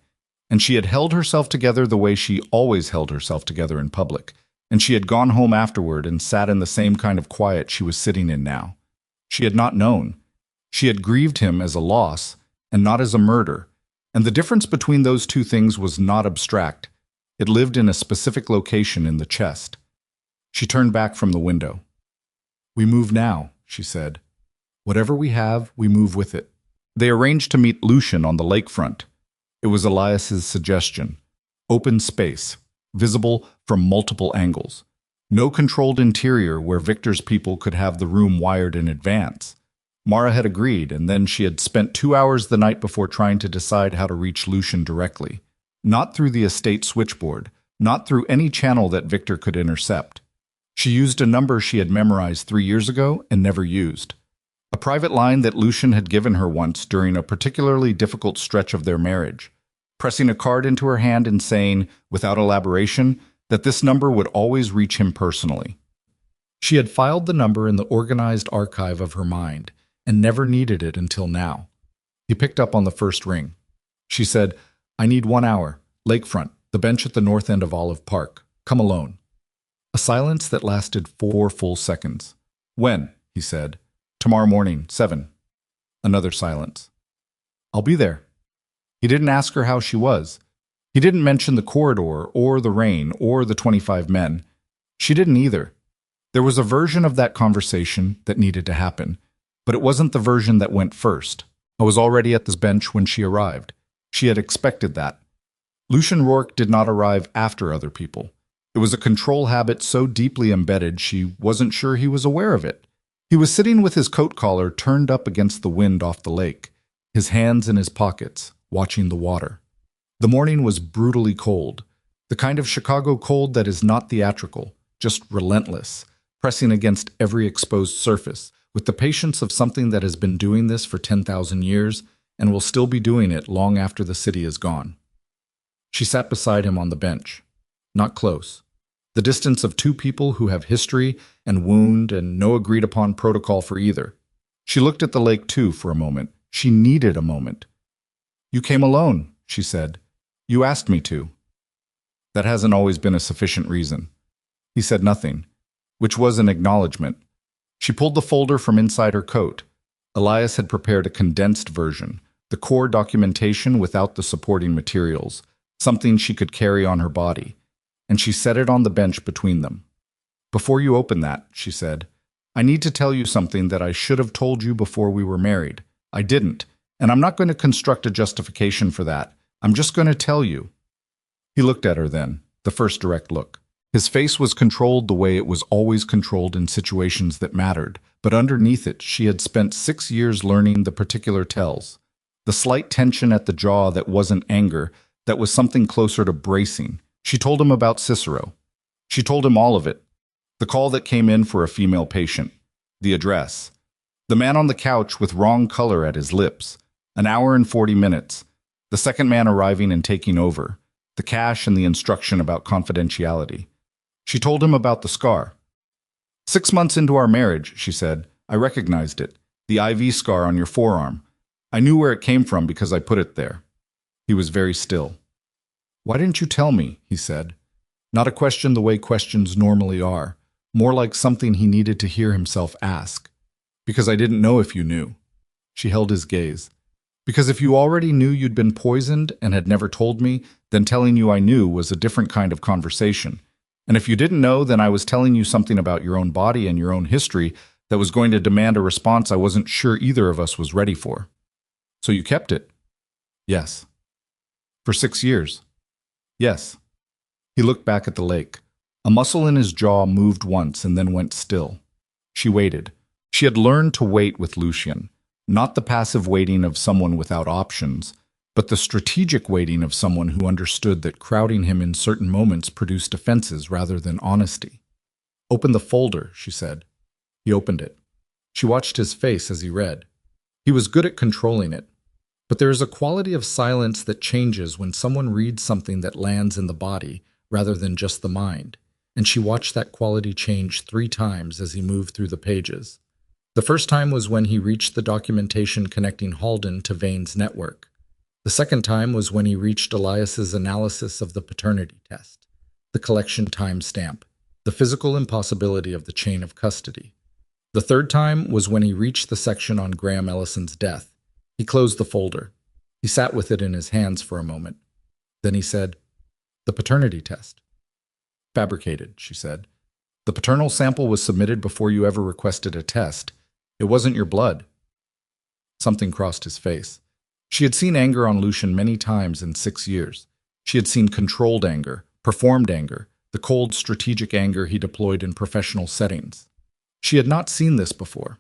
And she had held herself together the way she always held herself together in public. And she had gone home afterward and sat in the same kind of quiet she was sitting in now. She had not known. She had grieved him as a loss and not as a murder. And the difference between those two things was not abstract. It lived in a specific location in the chest. She turned back from the window. We move now, she said. Whatever we have, we move with it. They arranged to meet Lucian on the lakefront. It was Elias's suggestion. Open space, visible from multiple angles. No controlled interior where Victor's people could have the room wired in advance. Mara had agreed, and then she had spent 2 hours the night before trying to decide how to reach Lucian directly. Not through the estate switchboard, not through any channel that Victor could intercept. She used a number she had memorized 3 years ago and never used. A private line that Lucian had given her once during a particularly difficult stretch of their marriage, pressing a card into her hand and saying, without elaboration, that this number would always reach him personally. She had filed the number in the organized archive of her mind and never needed it until now. He picked up on the first ring. She said, I need 1 hour. Lakefront, the bench at the north end of Olive Park. Come alone. A silence that lasted 4 full seconds. When? He said. Tomorrow morning, 7. Another silence. I'll be there. He didn't ask her how she was. He didn't mention the corridor or the rain or the 25 men. She didn't either. There was a version of that conversation that needed to happen, but it wasn't the version that went first. I was already at this bench when she arrived. She had expected that. Lucian Rourke did not arrive after other people. It was a control habit so deeply embedded she wasn't sure he was aware of it. He was sitting with his coat collar turned up against the wind off the lake, his hands in his pockets, watching the water. The morning was brutally cold, the kind of Chicago cold that is not theatrical, just relentless, pressing against every exposed surface, with the patience of something that has been doing this for 10,000 years and will still be doing it long after the city is gone. She sat beside him on the bench, not close. The distance of two people who have history and wound and no agreed-upon protocol for either. She looked at the lake, too, for a moment. She needed a moment. You came alone, she said. You asked me to. That hasn't always been a sufficient reason. He said nothing, which was an acknowledgement. She pulled the folder from inside her coat. Elias had prepared a condensed version, the core documentation without the supporting materials, something she could carry on her body, and she set it on the bench between them. "Before you open that," she said, "I need to tell you something that I should have told you before we were married. I didn't, and I'm not going to construct a justification for that. I'm just going to tell you." He looked at her then, the first direct look. His face was controlled the way it was always controlled in situations that mattered, but underneath it she had spent 6 years learning the particular tells. The slight tension at the jaw that wasn't anger, that was something closer to bracing. She told him about Cicero. She told him all of it. The call that came in for a female patient. The address. The man on the couch with wrong color at his lips. An hour and 40 minutes. The second man arriving and taking over. The cash and the instruction about confidentiality. She told him about the scar. 6 months into our marriage, she said, I recognized it. The IV scar on your forearm. I knew where it came from because I put it there. He was very still. Why didn't you tell me? He said. Not a question the way questions normally are. More like something he needed to hear himself ask. Because I didn't know if you knew. She held his gaze. Because if you already knew you'd been poisoned and had never told me, then telling you I knew was a different kind of conversation. And if you didn't know, then I was telling you something about your own body and your own history that was going to demand a response I wasn't sure either of us was ready for. So you kept it? Yes. For 6 years? Yes. He looked back at the lake. A muscle in his jaw moved once and then went still. She waited. She had learned to wait with Lucian, not the passive waiting of someone without options, but the strategic waiting of someone who understood that crowding him in certain moments produced offenses rather than honesty. Open the folder, she said. He opened it. She watched his face as he read. He was good at controlling it. But there is a quality of silence that changes when someone reads something that lands in the body rather than just the mind, and she watched that quality change 3 times as he moved through the pages. The first time was when he reached the documentation connecting Halden to Vane's network. The second time was when he reached Elias's analysis of the paternity test, the collection timestamp, the physical impossibility of the chain of custody. The third time was when he reached the section on Graham Ellison's death. He closed the folder. He sat with it in his hands for a moment. Then he said, "The paternity test." "Fabricated," she said. "The paternal sample was submitted before you ever requested a test. It wasn't your blood." Something crossed his face. She had seen anger on Lucian many times in 6 years. She had seen controlled anger, performed anger, the cold, strategic anger he deployed in professional settings. She had not seen this before.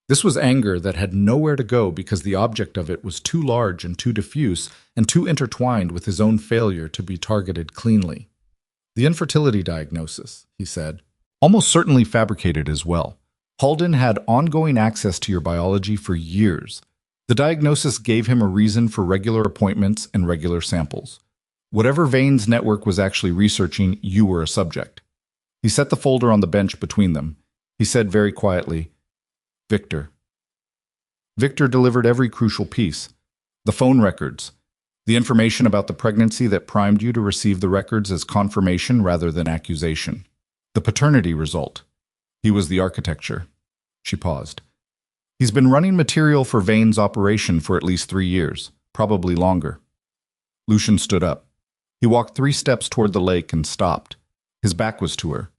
This was anger that had nowhere to go because the object of it was too large and too diffuse and too intertwined with his own failure to be targeted cleanly. "The infertility diagnosis," he said, "almost certainly fabricated as well. Halden had ongoing access to your biology for years. The diagnosis gave him a reason for regular appointments and regular samples. Whatever Vane's network was actually researching, you were a subject." He set the folder on the bench between them. He said very quietly, "Victor." Victor delivered every crucial piece. The phone records. The information about the pregnancy that primed you to receive the records as confirmation rather than accusation. The paternity result. He was the architecture. She paused. He's been running material for Vane's operation for at least 3 years, probably longer. Lucian stood up. He walked 3 steps toward the lake and stopped. His back was to her.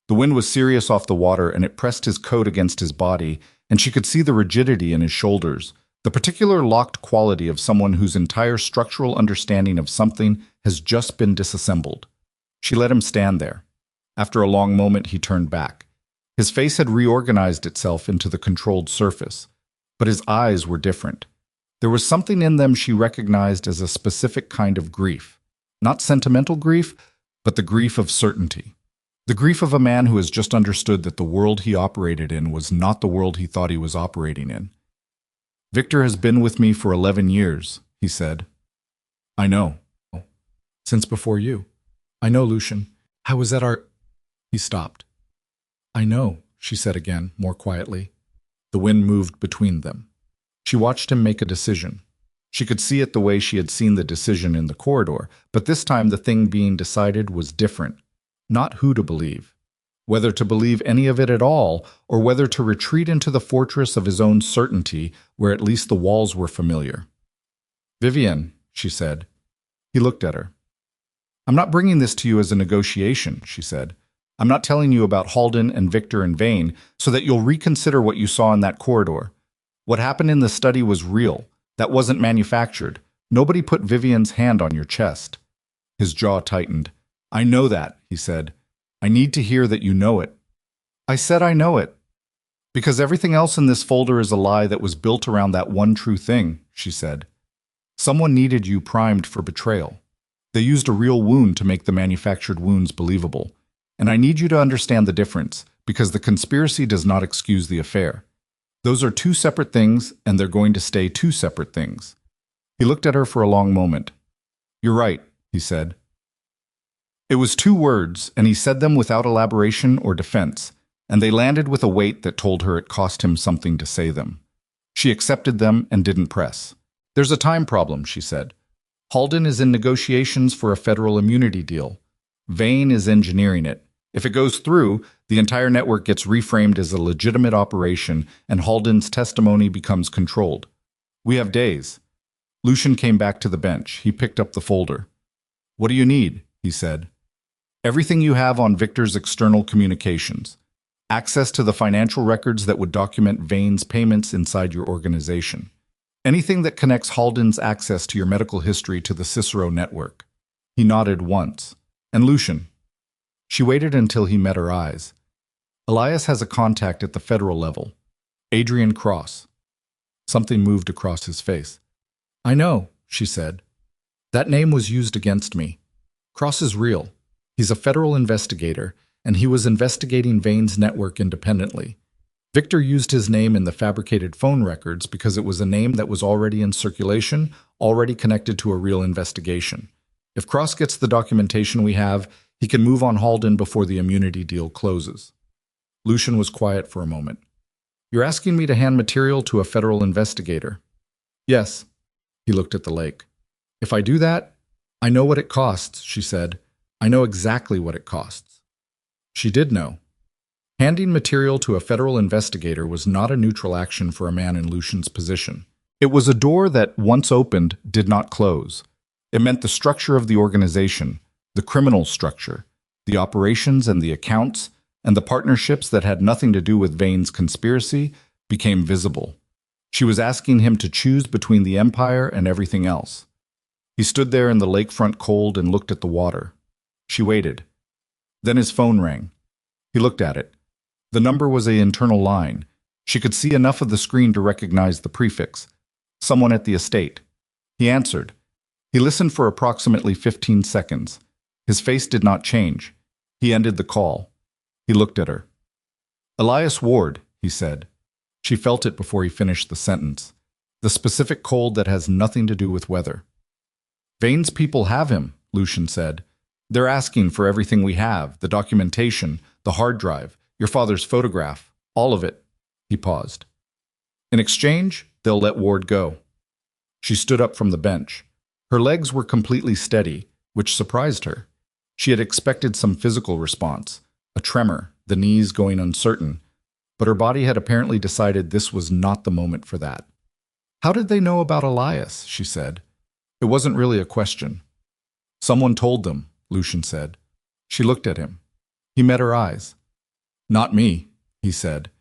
The wind was serious off the water and it pressed his coat against his body, and she could see the rigidity in his shoulders, the particular locked quality of someone whose entire structural understanding of something has just been disassembled. She let him stand there. After a long moment, he turned back. His face had reorganized itself into the controlled surface, but his eyes were different. There was something in them she recognized as a specific kind of grief. Not sentimental grief, but the grief of certainty. The grief of a man who has just understood that the world he operated in was not the world he thought he was operating in. "Victor has been with me for 11 years, he said. "I know. Since before you. I know, Lucian. I was at our—" He stopped. "I know," she said again, more quietly. The wind moved between them. She watched him make a decision. She could see it the way she had seen the decision in the corridor, but this time the thing being decided was different. Not who to believe. whether to believe any of it at all, or whether to retreat into the fortress of his own certainty, where at least the walls were familiar. "Vivian," she said. He looked at her. "I'm not bringing this to you as a negotiation," she said. "I'm not telling you about Halden and Victor and Vane so that you'll reconsider what you saw in that corridor. What happened in the study was real. That wasn't manufactured. Nobody put Vivian's hand on your chest." His jaw tightened. "I know that," he said. "I need to hear that you know it." "I said I know it. Because everything else in this folder is a lie that was built around that one true thing," she said. "Someone needed you primed for betrayal. They used a real wound to make the manufactured wounds believable. And I need you to understand the difference, because the conspiracy does not excuse the affair. Those are two separate things, and they're going to stay two separate things." He looked at her for a long moment. "You're right," he said. It was two words, and he said them without elaboration or defense, and they landed with a weight that told her it cost him something to say them. She accepted them and didn't press. "There's a time problem," she said. "Halden is in negotiations for a federal immunity deal. Vane is engineering it. If it goes through, the entire network gets reframed as a legitimate operation, and Halden's testimony becomes controlled. We have days." Lucian came back to the bench. He picked up the folder. "What do you need?" he said. "Everything you have on Victor's external communications. Access to the financial records that would document Vane's payments inside your organization. Anything that connects Halden's access to your medical history to the Cicero network." He nodded once. "And Lucian?" She waited until he met her eyes. "Elias has a contact at the federal level. Adrian Cross." Something moved across his face. "I know," she said. "That name was used against me. Cross is real. He's a federal investigator, and he was investigating Vane's network independently. Victor used his name in the fabricated phone records because it was a name that was already in circulation, already connected to a real investigation. If Cross gets the documentation we have, he can move on Halden before the immunity deal closes." Lucian was quiet for a moment. "You're asking me to hand material to a federal investigator?" "Yes." He looked at the lake. "If I do that, I know what it costs," she said. "I know exactly what it costs." She did know. Handing material to a federal investigator was not a neutral action for a man in Lucian's position. It was a door that, once opened, did not close. It meant the structure of the organization, the criminal structure, the operations and the accounts, and the partnerships that had nothing to do with Vane's conspiracy became visible. She was asking him to choose between the empire and everything else. He stood there in the lakefront cold and looked at the water. She waited. Then his phone rang. He looked at it. The number was an internal line. She could see enough of the screen to recognize the prefix. Someone at the estate. He answered. He listened for approximately 15 seconds. His face did not change. He ended the call. He looked at her. "Elias Ward," he said. She felt it before he finished the sentence. The specific cold that has nothing to do with weather. "Vane's people have him," Lucian said. "They're asking for everything we have, the documentation, the hard drive, your father's photograph, all of it." He paused. "In exchange, they'll let Ward go." She stood up from the bench. Her legs were completely steady, which surprised her. She had expected some physical response, a tremor, the knees going uncertain, but her body had apparently decided this was not the moment for that. "How did they know about Elias?" she said. It wasn't really a question. "Someone told them," Lucian said. She looked at him. He met her eyes. "Not me," he said.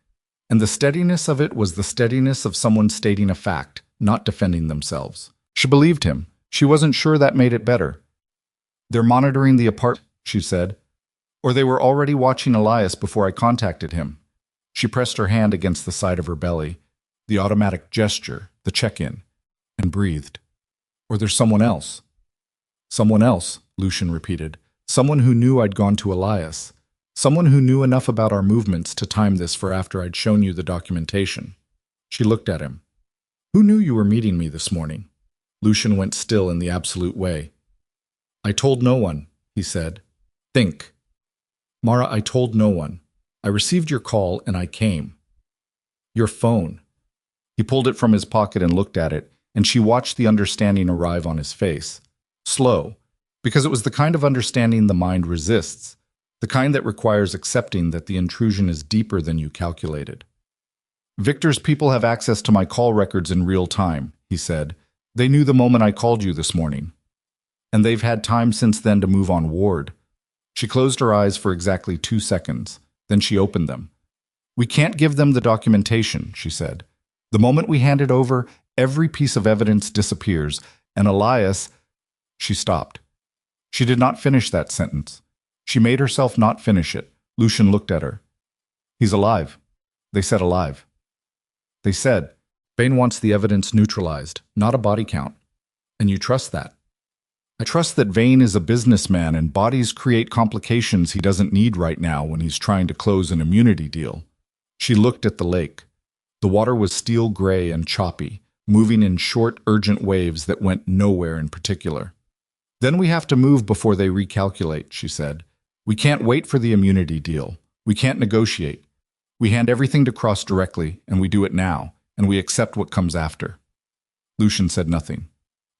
And the steadiness of it was the steadiness of someone stating a fact, not defending themselves. She believed him. She wasn't sure that made it better. "They're monitoring the apartment," she said. "Or they were already watching Elias before I contacted him." She pressed her hand against the side of her belly, the automatic gesture, the check-in, and breathed. "Or there's someone else." "Someone else," Lucian repeated. "Someone who knew I'd gone to Elias. Someone who knew enough about our movements to time this for after I'd shown you the documentation." She looked at him. "Who knew you were meeting me this morning?" Lucian went still in the absolute way. "I told no one," he said. "Think." "Mara, I told no one. I received your call and I came." "Your phone." He pulled it from his pocket and looked at it, and she watched the understanding arrive on his face. Slow, because it was the kind of understanding the mind resists, the kind that requires accepting that the intrusion is deeper than you calculated. Victor's people have access to my call records in real time, he said. They knew the moment I called you this morning. And they've had time since then to move on Ward. She closed her eyes for exactly 2 seconds. Then she opened them. We can't give them the documentation, she said. The moment we hand it over, every piece of evidence disappears, and Elias... She stopped. She did not finish that sentence. She made herself not finish it. Lucian looked at her. He's alive. They said alive. They said, Vane wants the evidence neutralized, not a body count. And you trust that? I trust that Vane is a businessman and bodies create complications he doesn't need right now when he's trying to close an immunity deal. She looked at the lake. The water was steel gray and choppy, moving in short, urgent waves that went nowhere in particular. Then we have to move before they recalculate, she said. We can't wait for the immunity deal. We can't negotiate. We hand everything to Cross directly, and we do it now, and we accept what comes after. Lucian said nothing.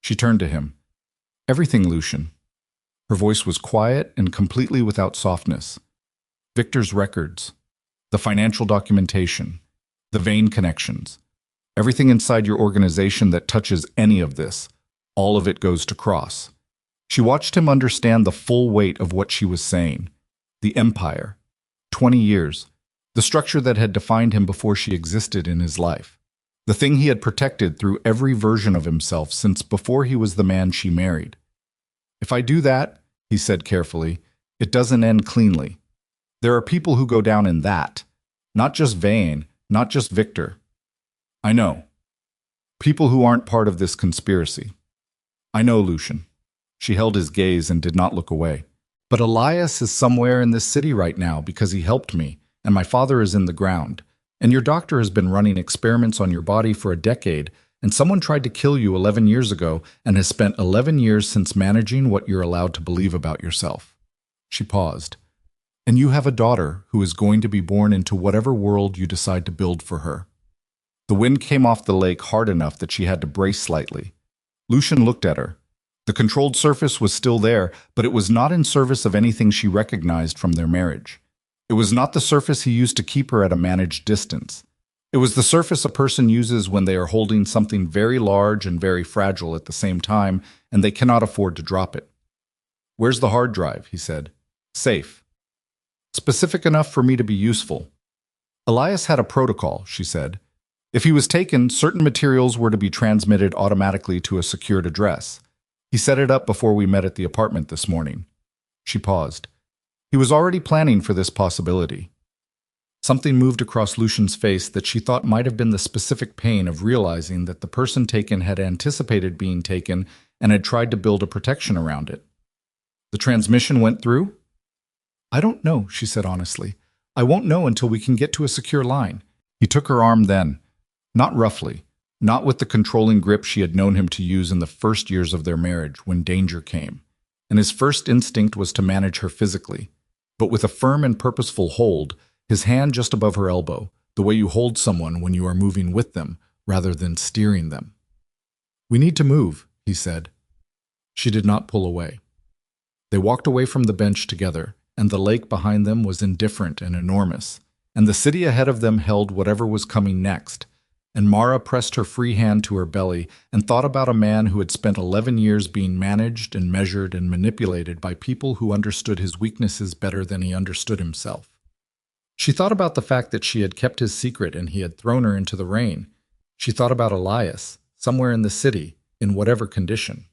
She turned to him. Everything, Lucian. Her voice was quiet and completely without softness. Victor's records, the financial documentation, the Vane connections, everything inside your organization that touches any of this, all of it goes to Cross. She watched him understand the full weight of what she was saying. The empire. 20 years. The structure that had defined him before she existed in his life. The thing he had protected through every version of himself since before he was the man she married. If I do that, he said carefully, it doesn't end cleanly. There are people who go down in that. Not just Vane, not just Victor. I know. People who aren't part of this conspiracy. I know, Lucian. She held his gaze and did not look away. But Elias is somewhere in this city right now because he helped me, and my father is in the ground. And your doctor has been running experiments on your body for a decade, and someone tried to kill you 11 years ago and has spent 11 years since managing what you're allowed to believe about yourself. She paused. And you have a daughter who is going to be born into whatever world you decide to build for her. The wind came off the lake hard enough that she had to brace slightly. Lucian looked at her. The controlled surface was still there, but it was not in service of anything she recognized from their marriage. It was not the surface he used to keep her at a managed distance. It was the surface a person uses when they are holding something very large and very fragile at the same time, and they cannot afford to drop it. Where's the hard drive? He said. Safe. Specific enough for me to be useful. Elias had a protocol, she said. If he was taken, certain materials were to be transmitted automatically to a secured address. He set it up before we met at the apartment this morning. She paused. He was already planning for this possibility. Something moved across Lucian's face that she thought might have been the specific pain of realizing that the person taken had anticipated being taken and had tried to build a protection around it. The transmission went through? I don't know, she said honestly. I won't know until we can get to a secure line. He took her arm then, not roughly, not with the controlling grip she had known him to use in the first years of their marriage when danger came, and his first instinct was to manage her physically, but with a firm and purposeful hold, his hand just above her elbow, the way you hold someone when you are moving with them rather than steering them. We need to move, he said. She did not pull away. They walked away from the bench together, and the lake behind them was indifferent and enormous, and the city ahead of them held whatever was coming next, and Mara pressed her free hand to her belly and thought about a man who had spent 11 years being managed and measured and manipulated by people who understood his weaknesses better than he understood himself. She thought about the fact that she had kept his secret and he had thrown her into the rain. She thought about Elias, somewhere in the city, in whatever condition.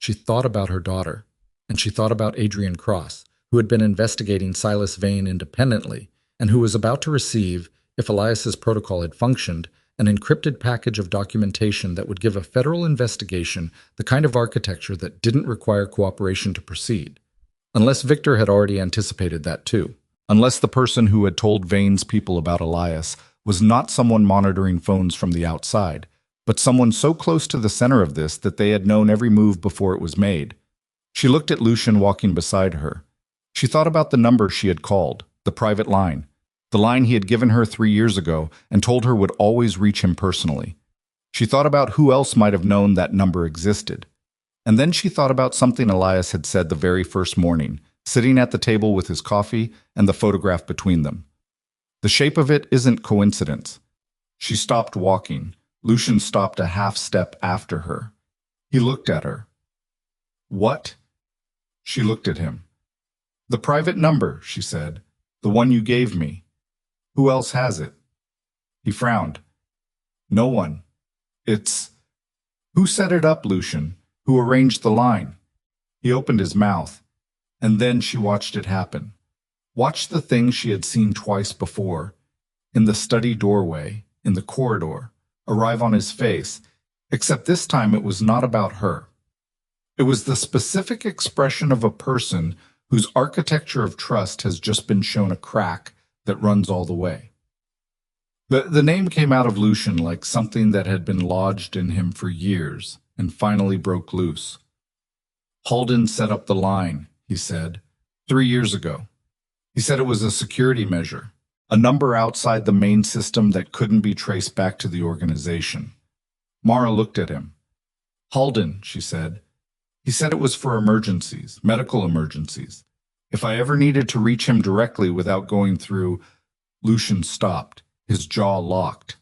She thought about her daughter, and she thought about Adrian Cross, who had been investigating Silas Vane independently and who was about to receive, if Elias's protocol had functioned, an encrypted package of documentation that would give a federal investigation the kind of architecture that didn't require cooperation to proceed. Unless Victor had already anticipated that too. Unless the person who had told Vane's people about Elias was not someone monitoring phones from the outside, but someone so close to the center of this that they had known every move before it was made. She looked at Lucian walking beside her. She thought about the number she had called, the private line, the line he had given her 3 years ago and told her would always reach him personally. She thought about who else might have known that number existed. And then she thought about something Elias had said the very first morning, sitting at the table with his coffee and the photograph between them. The shape of it isn't coincidence. She stopped walking. Lucian stopped a half step after her. He looked at her. What? She looked at him. The private number, she said. The one you gave me. Who else has it? He frowned. No one. It's... Who set it up, Lucian? Who arranged the line? He opened his mouth, and then she watched it happen. Watched the thing she had seen twice before, in the study doorway, in the corridor, arrive on his face, except this time it was not about her. It was the specific expression of a person whose architecture of trust has just been shown a crack that runs all the way. The name came out of Lucian like something that had been lodged in him for years and finally broke loose. Halden set up the line, he said, 3 years ago. He said it was a security measure, a number outside the main system that couldn't be traced back to the organization. Mara looked at him. Halden, she said. He said it was for emergencies, medical emergencies. If I ever needed to reach him directly without going through... Lucian stopped, his jaw locked.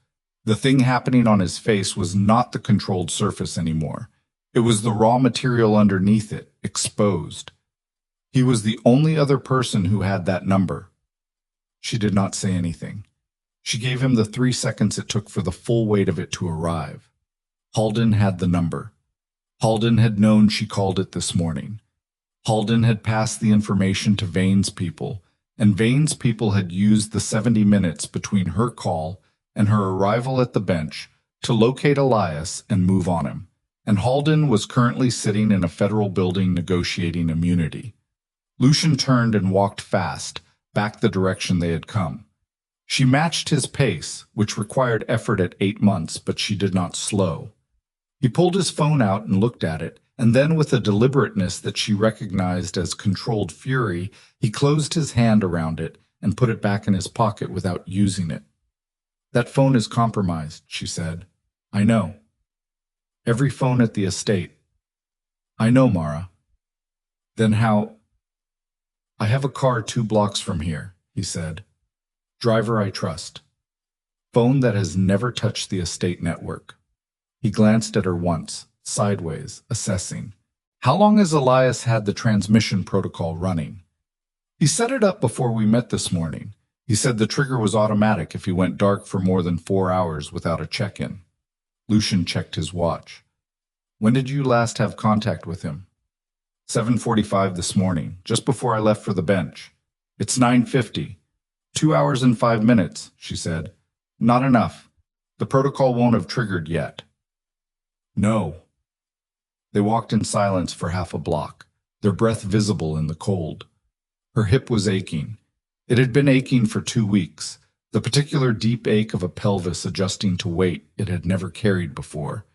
The thing happening on his face was not the controlled surface anymore. It was the raw material underneath it, exposed. He was the only other person who had that number. She did not say anything. She gave him the 3 seconds it took for the full weight of it to arrive. Halden had the number. Halden had known she called it this morning. Halden had passed the information to Vane's people, and Vane's people had used the 70 minutes between her call and her arrival at the bench to locate Elias and move on him. And Halden was currently sitting in a federal building negotiating immunity. Lucian turned and walked fast, back the direction they had come. She matched his pace, which required effort at 8 months, but she did not slow. He pulled his phone out and looked at it, and then with a deliberateness that she recognized as controlled fury, he closed his hand around it and put it back in his pocket without using it. That phone is compromised, she said. I know. Every phone at the estate. I know, Mara. Then how... I have a car 2 blocks from here, he said. Driver I trust. Phone that has never touched the estate network. He glanced at her once, sideways, assessing. How long has Elias had the transmission protocol running? He set it up before we met this morning. He said the trigger was automatic if he went dark for more than 4 hours without a check-in. Lucian checked his watch. When did you last have contact with him? 7:45 this morning, just before I left for the bench. It's 9:50. 2 hours and 5 minutes, she said. Not enough. The protocol won't have triggered yet. No. They walked in silence for half a block, their breath visible in the cold. Her hip was aching. It had been aching for 2 weeks, the particular deep ache of a pelvis adjusting to weight it had never carried before.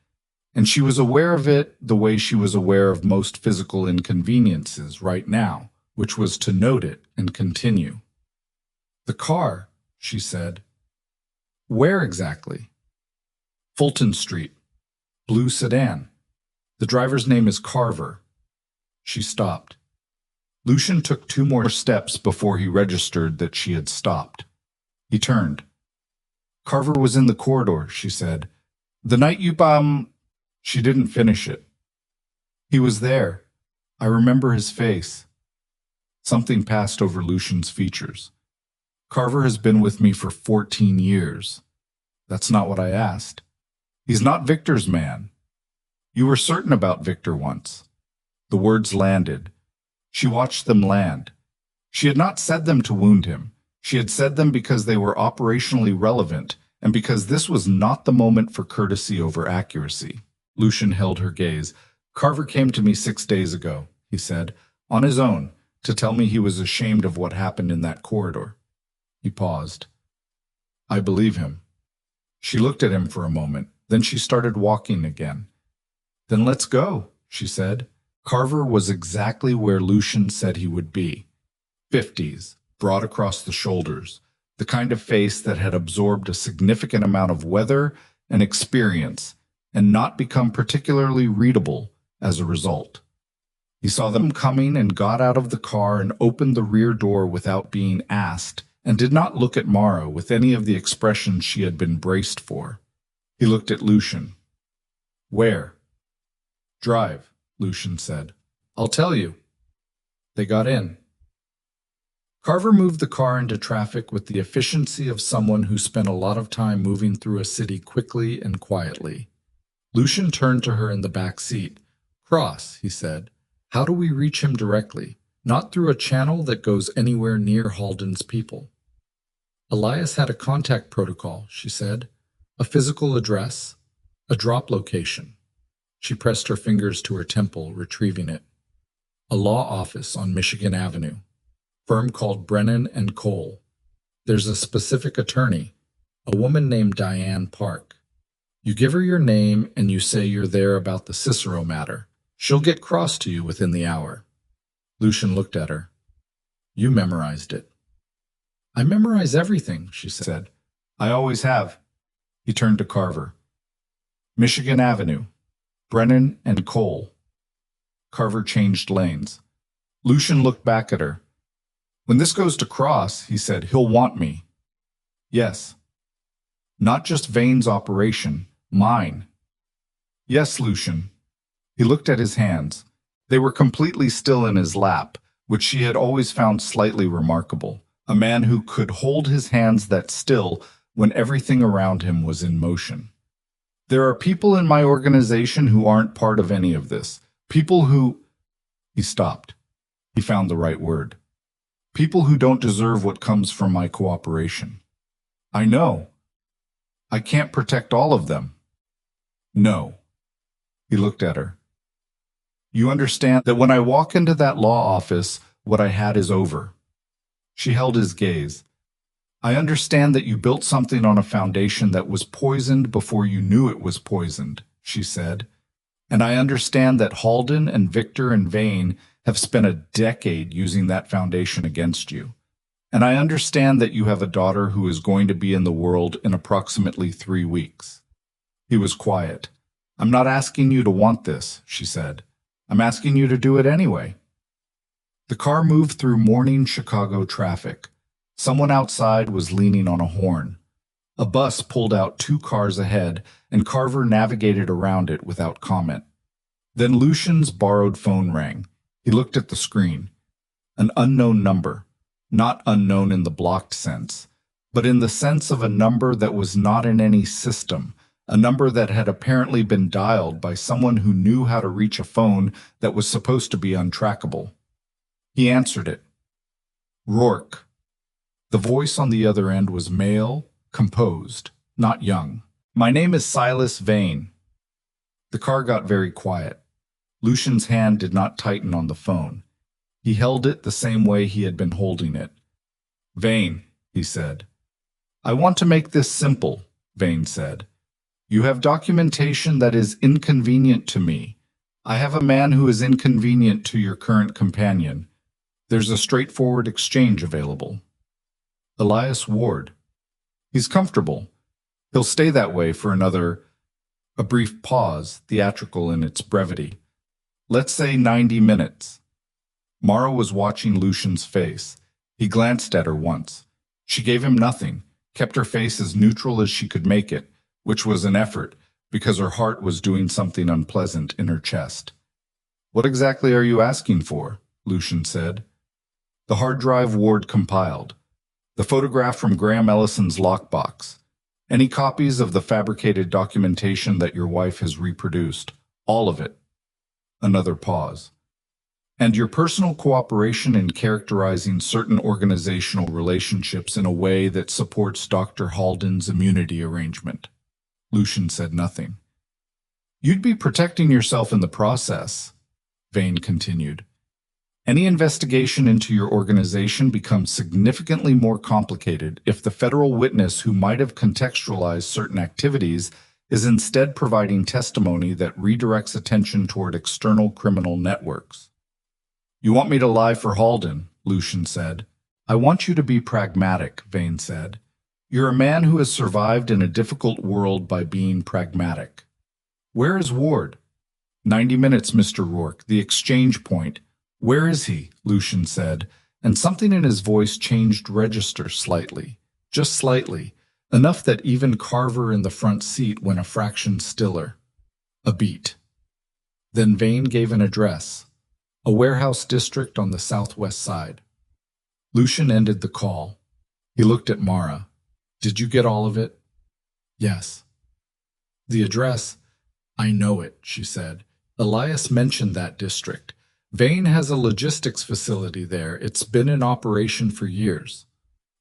And she was aware of it the way she was aware of most physical inconveniences right now, which was to note it and continue. The car, she said. Where exactly? Fulton Street. Blue sedan. The driver's name is Carver. She stopped. Lucian took 2 more steps before he registered that she had stopped. He turned. Carver was in the corridor, she said. The night you She didn't finish it. He was there. I remember his face. Something passed over Lucian's features. Carver has been with me for 14 years. That's not what I asked. He's not Victor's man. You were certain about Victor once. The words landed. She watched them land. She had not said them to wound him. She had said them because they were operationally relevant and because this was not the moment for courtesy over accuracy. Lucian held her gaze. Carver came to me 6 days ago, he said, on his own, to tell me he was ashamed of what happened in that corridor. He paused. I believe him. She looked at him for a moment. Then she started walking again. Then let's go, she said. Carver was exactly where Lucian said he would be. 50s, broad across the shoulders, the kind of face that had absorbed a significant amount of weather and experience and not become particularly readable as a result. He saw them coming and got out of the car and opened the rear door without being asked, and did not look at Mara with any of the expressions she had been braced for. He looked at Lucian. "Where?" "Drive," Lucian said. "I'll tell you." They got in. Carver moved the car into traffic with the efficiency of someone who spent a lot of time moving through a city quickly and quietly. Lucian turned to her in the back seat. "Cross," he said. "How do we reach him directly? Not through a channel that goes anywhere near Halden's people." "Elias had a contact protocol," she said. "A physical address, a drop location." She pressed her fingers to her temple, retrieving it. "A law office on Michigan Avenue. Firm called Brennan and Cole. There's a specific attorney, a woman named Diane Park. You give her your name and you say you're there about the Cicero matter. She'll get cross to you within the hour." Lucian looked at her. "You memorized it." "I memorize everything," she said. "I always have." He turned to Carver. "Michigan Avenue. Brennan and Cole." Carver changed lanes. Lucian looked back at her. "When this goes to Cross," he said, "he'll want me." "Yes." "Not just Vane's operation, mine." "Yes, Lucian." He looked at his hands. They were completely still in his lap, which she had always found slightly remarkable. A man who could hold his hands that still when everything around him was in motion. "There are people in my organization who aren't part of any of this. People who—" He stopped. He found the right word. "People who don't deserve what comes from my cooperation." "I know. I can't protect all of them." "No." He looked at her. "You understand that when I walk into that law office, what I had is over." She held his gaze. "I understand that you built something on a foundation that was poisoned before you knew it was poisoned," she said. "And I understand that Halden and Victor and Vane have spent a decade using that foundation against you. And I understand that you have a daughter who is going to be in the world in approximately 3 weeks." He was quiet. "I'm not asking you to want this," she said. "I'm asking you to do it anyway." The car moved through morning Chicago traffic. Someone outside was leaning on a horn. A bus pulled out 2 cars ahead, and Carver navigated around it without comment. Then Lucian's borrowed phone rang. He looked at the screen. An unknown number. Not unknown in the blocked sense, but in the sense of a number that was not in any system, a number that had apparently been dialed by someone who knew how to reach a phone that was supposed to be untrackable. He answered it. "Rourke." The voice on the other end was male, composed, not young. "My name is Silas Vane." The car got very quiet. Lucian's hand did not tighten on the phone. He held it the same way he had been holding it. "Vane," he said. "I want to make this simple," Vane said. "You have documentation that is inconvenient to me. I have a man who is inconvenient to your current companion. There's a straightforward exchange available." "Elias Ward. He's comfortable. He'll stay that way for another—" A brief pause, theatrical in its brevity. "Let's say 90 minutes. Mara was watching Lucian's face. He glanced at her once. She gave him nothing, kept her face as neutral as she could make it, which was an effort, because her heart was doing something unpleasant in her chest. "What exactly are you asking for?" Lucian said. The hard drive Ward compiled. The photograph from Graham Ellison's lockbox. Any copies of the fabricated documentation that your wife has reproduced. All of it. Another pause. "And your personal cooperation in characterizing certain organizational relationships in a way that supports Dr. Halden's immunity arrangement." Lucian said nothing. "You'd be protecting yourself in the process," Vane continued. "Any investigation into your organization becomes significantly more complicated if the federal witness who might have contextualized certain activities is instead providing testimony that redirects attention toward external criminal networks." "You want me to lie for Halden," Lucian said. "I want you to be pragmatic," Vane said. "You're a man who has survived in a difficult world by being pragmatic. Where is Ward?" "90 minutes, Mr. Rourke, the exchange point." "Where is he?" Lucian said, and something in his voice changed register slightly. Just slightly, enough that even Carver in the front seat went a fraction stiller. A beat. Then Vane gave an address, a warehouse district on the southwest side. Lucian ended the call. He looked at Mara. "Did you get all of it?" "Yes." "The address?" "I know it," she said. "Elias mentioned that district. Vane has a logistics facility there. It's been in operation for years."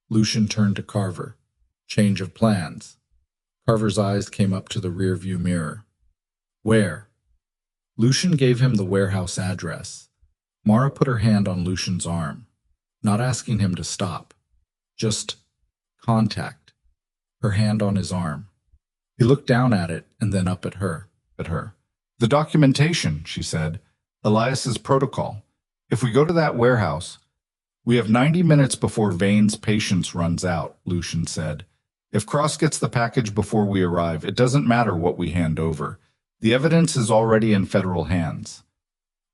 Lucian turned to Carver. "Change of plans." Carver's eyes came up to the rearview mirror. "Where?" Lucian gave him the warehouse address. Mara put her hand on Lucian's arm, not asking him to stop. Just contact. Her hand on his arm. He looked down at it and then up at her. "The documentation," she said. "Elias's protocol. If we go to that warehouse—" "We have 90 minutes before Vane's patience runs out," Lucian said. "If Cross gets the package before we arrive, it doesn't matter what we hand over. The evidence is already in federal hands.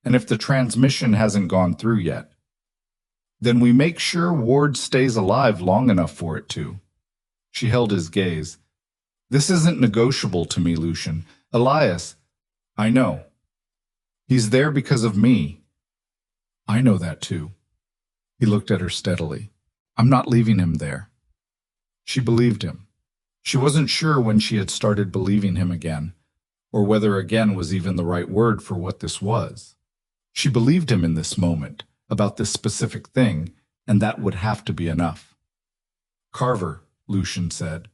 And if the transmission hasn't gone through yet, then we make sure Ward stays alive long enough for it to." She held his gaze. "This isn't negotiable to me, Lucian. Elias—" "I know. He's there because of me." "I know that too." He looked at her steadily. "I'm not leaving him there." She believed him. She wasn't sure when she had started believing him again, or whether again was even the right word for what this was. She believed him in this moment, about this specific thing, and that would have to be enough. "Carver," Lucian said.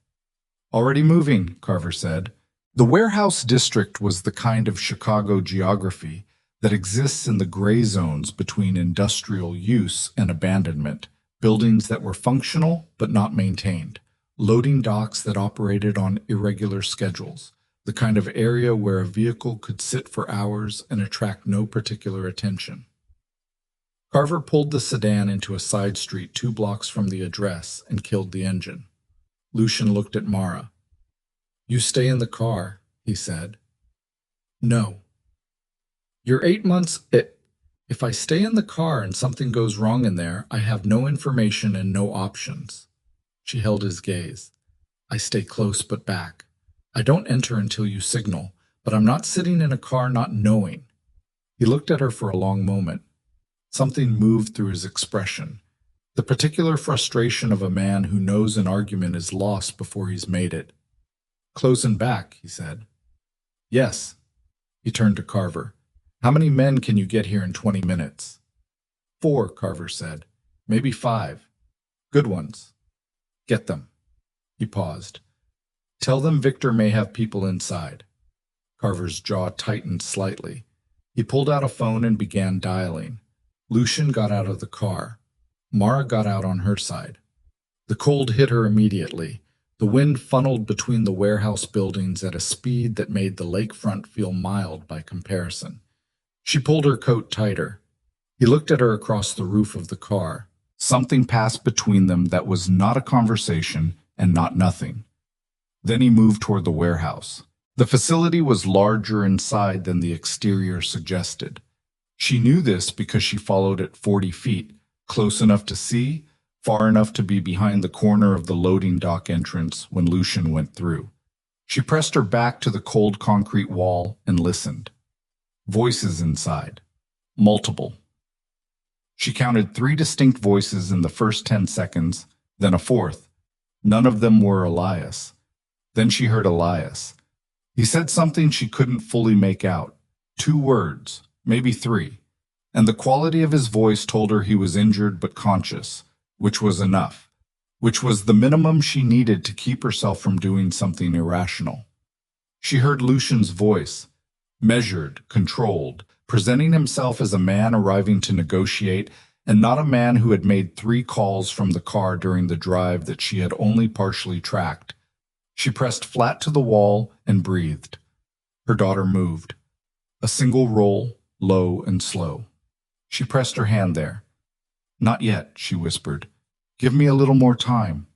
"Already moving," Carver said. The warehouse district was the kind of Chicago geography that exists in the gray zones between industrial use and abandonment, buildings that were functional but not maintained, loading docks that operated on irregular schedules, the kind of area where a vehicle could sit for hours and attract no particular attention. Carver pulled the sedan into a side street 2 blocks from the address and killed the engine. Lucian looked at Mara. "You stay in the car," he said. "No." "You're 8 months... If I stay in the car and something goes wrong in there, I have no information and no options." She held his gaze. "I stay close but back. I don't enter until you signal, but I'm not sitting in a car not knowing." He looked at her for a long moment. Something moved through his expression, the particular frustration of a man who knows an argument is lost before he's made it. "Close and back," he said. "Yes." He turned to Carver. "How many men can you get here in 20 minutes?" 4, Carver said. "Maybe 5. Good ones." "Get them." He paused. "Tell them Victor may have people inside." Carver's jaw tightened slightly. He pulled out a phone and began dialing. Lucian got out of the car. Mara got out on her side. The cold hit her immediately. The wind funneled between the warehouse buildings at a speed that made the lakefront feel mild by comparison. She pulled her coat tighter. He looked at her across the roof of the car. Something passed between them that was not a conversation and not nothing. Then he moved toward the warehouse. The facility was larger inside than the exterior suggested. She knew this because she followed it 40 feet, close enough to see, far enough to be behind the corner of the loading dock entrance when Lucian went through. She pressed her back to the cold concrete wall and listened. Voices inside. Multiple. She counted 3 distinct voices in the first 10 seconds, then a 4th. None of them were Elias. Then she heard Elias. He said something she couldn't fully make out. 2 words, maybe 3. And the quality of his voice told her he was injured but conscious, which was enough, which was the minimum she needed to keep herself from doing something irrational. She heard Lucian's voice, measured, controlled, presenting himself as a man arriving to negotiate and not a man who had made 3 calls from the car during the drive that she had only partially tracked. She pressed flat to the wall and breathed. Her daughter moved. A single roll, low and slow. She pressed her hand there. "Not yet," she whispered. "Give me a little more time."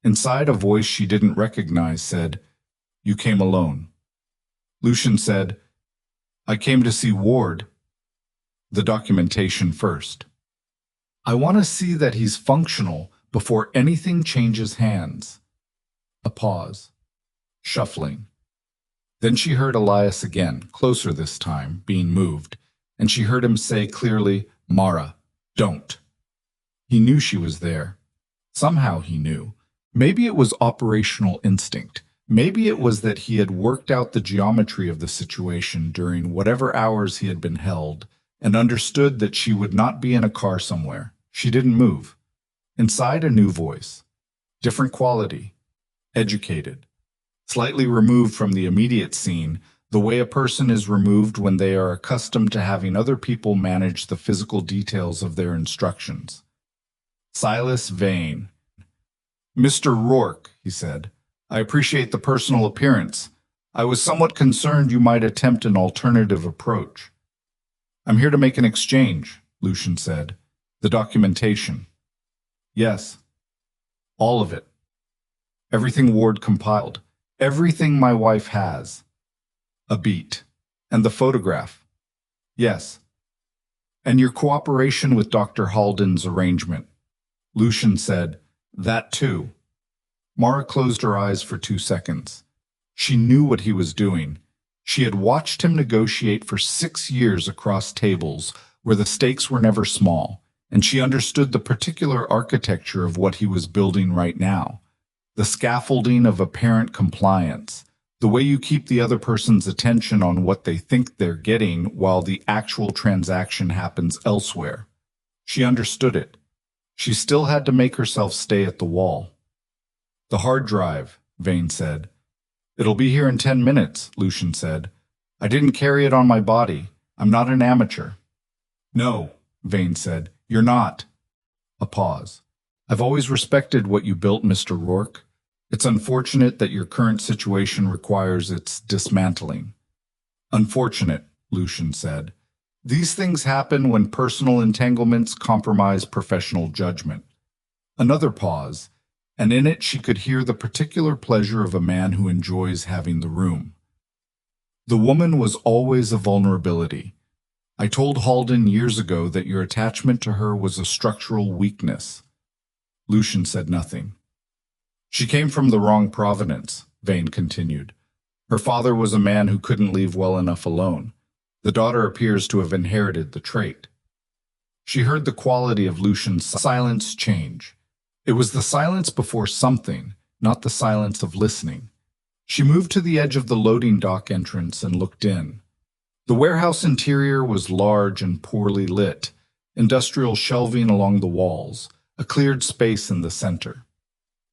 Inside, a voice she didn't recognize said, "You came alone." Lucian said, I came to see Ward. The documentation first. I want to see that he's functional before anything changes hands. A pause. Shuffling. Then she heard Elias again, closer this time, being moved, and she heard him say clearly, "Mara, don't." He knew she was there. Somehow he knew. Maybe it was operational instinct. Maybe it was that he had worked out the geometry of the situation during whatever hours he had been held, and understood that she would not be in a car somewhere. She didn't move. Inside, a new voice. Different quality. Educated. Slightly removed from the immediate scene, the way a person is removed when they are accustomed to having other people manage the physical details of their instructions. Silas Vane. "Mr. Rourke," he said, "I appreciate the personal appearance. I was somewhat concerned you might attempt an alternative approach." "I'm here to make an exchange," Lucian said. "The documentation." "Yes. All of it. Everything Ward compiled. Everything my wife has." A beat. "And the photograph." "Yes." "And your cooperation with Dr. Halden's arrangement." Lucian said, "That too." Mara closed her eyes for 2 seconds. She knew what he was doing. She had watched him negotiate for 6 years across tables where the stakes were never small, and she understood the particular architecture of what he was building right now. The scaffolding of apparent compliance, the way you keep the other person's attention on what they think they're getting while the actual transaction happens elsewhere. She understood it. She still had to make herself stay at the wall. "The hard drive," Vane said. "It'll be here in 10 minutes, Lucian said. "I didn't carry it on my body. I'm not an amateur." "No," Vane said. "You're not." A pause. "I've always respected what you built, Mr. Rourke. It's unfortunate that your current situation requires its dismantling." "Unfortunate," Lucian said. "These things happen when personal entanglements compromise professional judgment." Another pause, and in it she could hear the particular pleasure of a man who enjoys having the room. "The woman was always a vulnerability. I told Halden years ago that your attachment to her was a structural weakness." Lucian said nothing. "She came from the wrong provenance," Vane continued. "Her father was a man who couldn't leave well enough alone. The daughter appears to have inherited the trait." She heard the quality of Lucian's silence change. It was the silence before something, not the silence of listening. She moved to the edge of the loading dock entrance and looked in. The warehouse interior was large and poorly lit, industrial shelving along the walls, a cleared space in the center.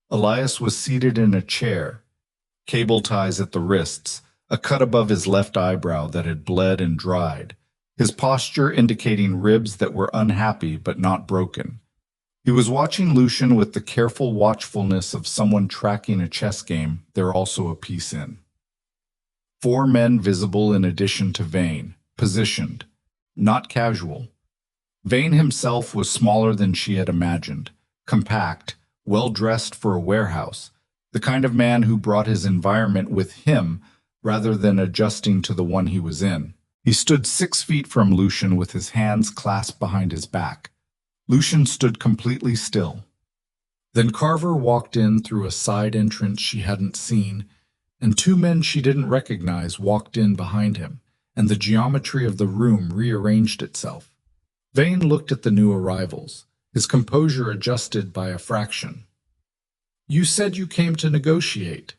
Elias was seated in a chair, cable ties at the wrists, a cut above his left eyebrow that had bled and dried, his posture indicating ribs that were unhappy but not broken. He was watching Lucian with the careful watchfulness of someone tracking a chess game they're also a piece in. 4 men visible in addition to Vane, positioned, not casual. Vane himself was smaller than she had imagined, compact, well-dressed for a warehouse, the kind of man who brought his environment with him rather than adjusting to the one he was in. He stood 6 feet from Lucian with his hands clasped behind his back. Lucian stood completely still. Then Carver walked in through a side entrance she hadn't seen, and 2 men she didn't recognize walked in behind him, and the geometry of the room rearranged itself. Vane looked at the new arrivals, his composure adjusted by a fraction. "You said you came to negotiate."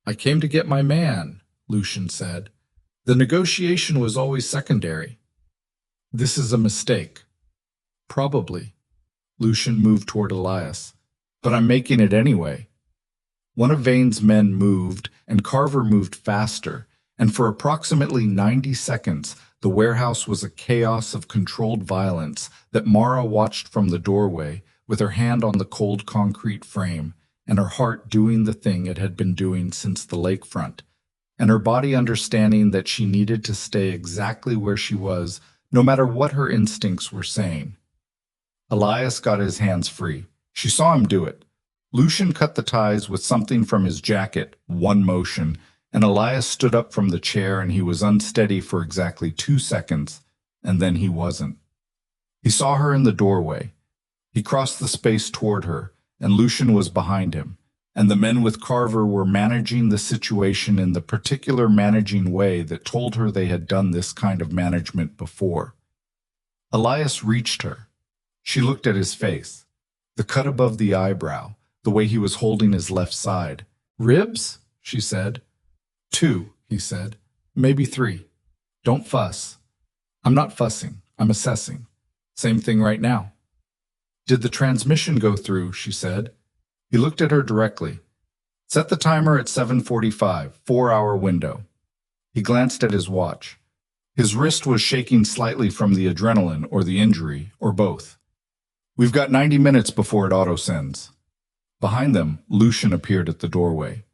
"I came to get my man," Lucian said. "The negotiation was always secondary." "This is a mistake." "Probably." Lucian moved toward Elias. "But I'm making it anyway." One of Vane's men moved, and Carver moved faster, and for approximately 90 seconds, the warehouse was a chaos of controlled violence that Mara watched from the doorway, with her hand on the cold concrete frame, and her heart doing the thing it had been doing since the lakefront, and her body understanding that she needed to stay exactly where she was, no matter what her instincts were saying. Elias got his hands free. She saw him do it. Lucian cut the ties with something from his jacket, one motion, and Elias stood up from the chair and he was unsteady for exactly 2 seconds, and then he wasn't. He saw her in the doorway. He crossed the space toward her, and Lucian was behind him, and the men with Carver were managing the situation in the particular managing way that told her they had done this kind of management before. Elias reached her. She looked at his face, the cut above the eyebrow, the way he was holding his left side. "Ribs?" she said. "2," he said. "Maybe 3. Don't fuss." "I'm not fussing. I'm assessing. Same thing right now." "Did the transmission go through?" she said. He looked at her directly. "Set the timer at 7:45, 4-hour window." He glanced at his watch. His wrist was shaking slightly from the adrenaline or the injury, or both. "We've got 90 minutes before it auto-sends." Behind them, Lucian appeared at the doorway.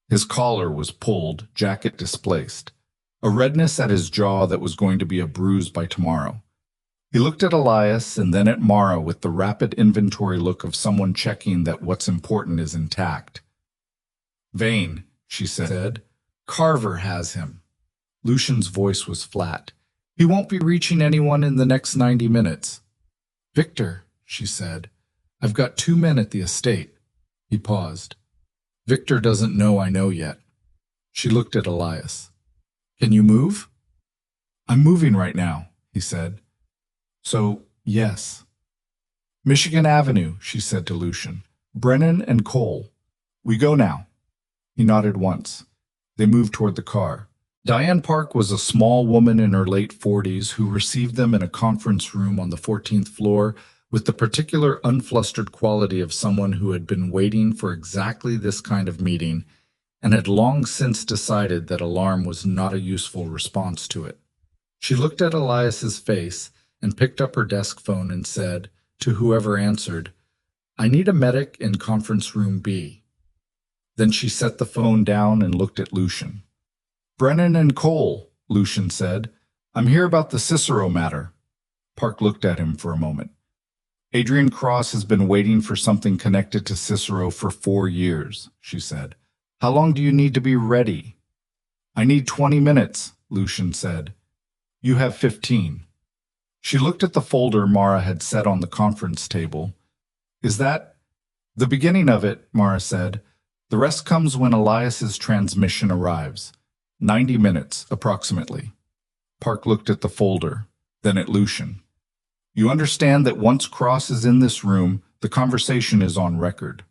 His collar was pulled, jacket displaced. A redness at his jaw that was going to be a bruise by tomorrow. He looked at Elias and then at Mara with the rapid inventory look of someone checking that what's important is intact. "Vane," she said. "Carver has him." Lucian's voice was flat. "He won't be reaching anyone in the next 90 minutes. "Victor," she said, "I've got 2 men at the estate." He paused. "Victor doesn't know I know yet." She looked at Elias. "Can you move?" "I'm moving right now," he said. "So, yes." "Michigan Avenue," she said to Lucian. "Brennan and Cole. We go now." He nodded once. They moved toward the car. Diane Park was a small woman in her late 40s who received them in a conference room on the 14th floor with the particular unflustered quality of someone who had been waiting for exactly this kind of meeting and had long since decided that alarm was not a useful response to it. She looked at Elias's face and picked up her desk phone and said, to whoever answered, "I need a medic in conference room B." Then she set the phone down and looked at Lucian. "Brennan and Cole," Lucian said. "I'm here about the Cicero matter." Park looked at him for a moment. "Adrian Cross has been waiting for something connected to Cicero for 4 years, she said. "How long do you need to be ready?" "I need 20 minutes, Lucian said. "You have 15. She looked at the folder Mara had set on the conference table. "Is that—" "The beginning of it," Mara said. "The rest comes when Elias's transmission arrives. 90 minutes, approximately." Park looked at the folder, then at Lucian. "You understand that once Cross is in this room, the conversation is on record?"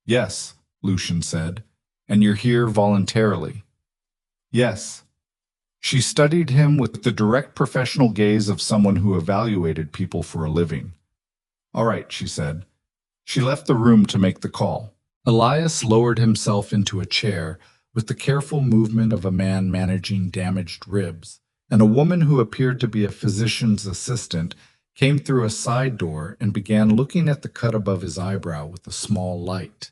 "Yes," Lucian said. "And you're here voluntarily?" "Yes." She studied him with the direct professional gaze of someone who evaluated people for a living. "All right," she said. She left the room to make the call. Elias lowered himself into a chair with the careful movement of a man managing damaged ribs, and a woman who appeared to be a physician's assistant came through a side door and began looking at the cut above his eyebrow with a small light.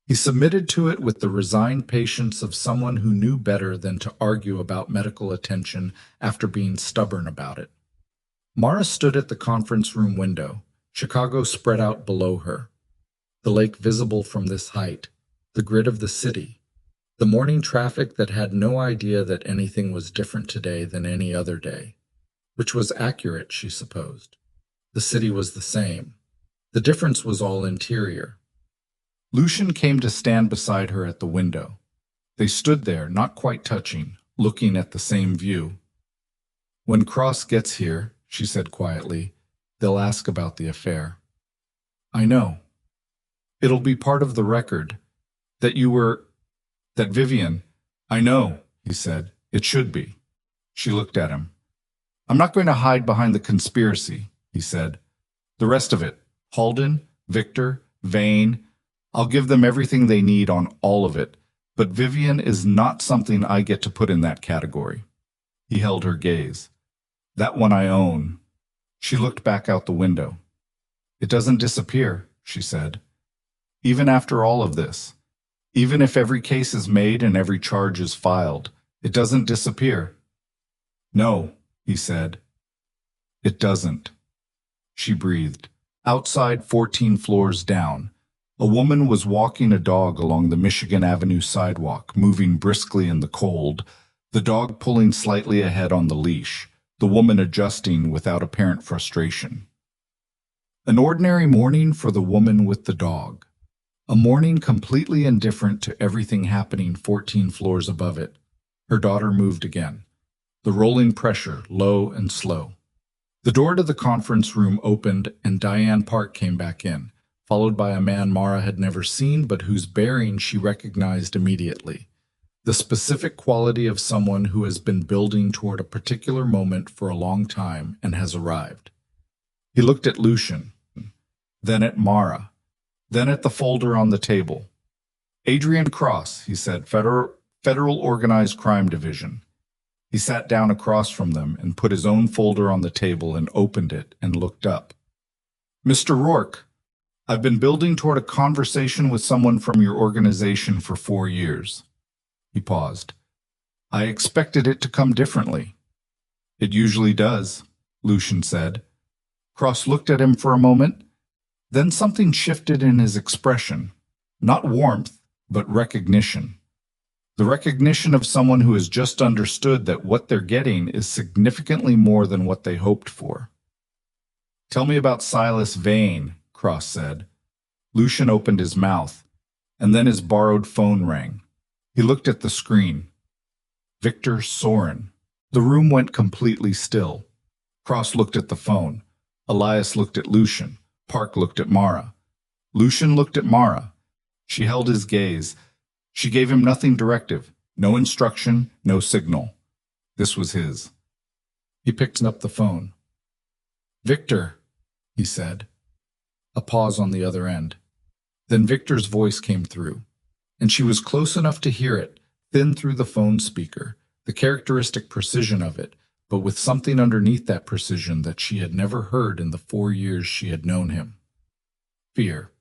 He submitted to it with the resigned patience of someone who knew better than to argue about medical attention after being stubborn about it. Mara stood at the conference room window, Chicago spread out below her, the lake visible from this height, the grid of the city, the morning traffic that had no idea that anything was different today than any other day, which was accurate, she supposed. The city was the same. The difference was all interior. Lucian came to stand beside her at the window. They stood there, not quite touching, looking at the same view. "When Cross gets here," she said quietly, "they'll ask about the affair." "I know. It'll be part of the record. That you were... that Vivian..." "I know," he said. "It should be." She looked at him. "I'm not going to hide behind the conspiracy," he said. "The rest of it, Halden, Victor, Vane, I'll give them everything they need on all of it, but Vivian is not something I get to put in that category." He held her gaze. "That one I own." She looked back out the window. "It doesn't disappear," she said. "Even after all of this, even if every case is made and every charge is filed, it doesn't disappear." "No," he said. "It doesn't." She breathed. Outside, 14 floors down, A woman was walking a dog along the Michigan Avenue sidewalk, moving briskly in the cold, the dog pulling slightly ahead on the leash, the woman adjusting without apparent frustration. An ordinary morning for the woman with the dog. A morning completely indifferent to everything happening 14 floors above it. Her daughter moved again. The rolling pressure, low and slow. The door to the conference room opened and Diane Park came back in, followed by a man Mara had never seen but whose bearing she recognized immediately. The specific quality of someone who has been building toward a particular moment for a long time and has arrived. He looked at Lucian, then at Mara, then at the folder on the table. Adrian Cross, he said, Federal Organized Crime Division. He sat down across from them and put his own folder on the table and opened it and looked up. Mr. Rourke, I've been building toward a conversation with someone from your organization for 4 years. He paused. I expected it to come differently. It usually does, Lucian said. Cross looked at him for a moment. Then something shifted in his expression. Not warmth, but recognition. The recognition of someone who has just understood that what they're getting is significantly more than what they hoped for. Tell me about Silas Vane, Cross said. Lucian opened his mouth, and then his borrowed phone rang. He looked at the screen. Victor Soren. The room went completely still. Cross looked at the phone. Elias looked at Lucian. Park looked at Mara. Lucian looked at Mara. She held his gaze. She gave him nothing directive, no instruction, no signal. This was his. He picked up the phone. Victor, he said. A pause on the other end. Then Victor's voice came through, and she was close enough to hear it, thin through the phone speaker, the characteristic precision of it, but with something underneath that precision that she had never heard in the 4 years she had known him. Fear.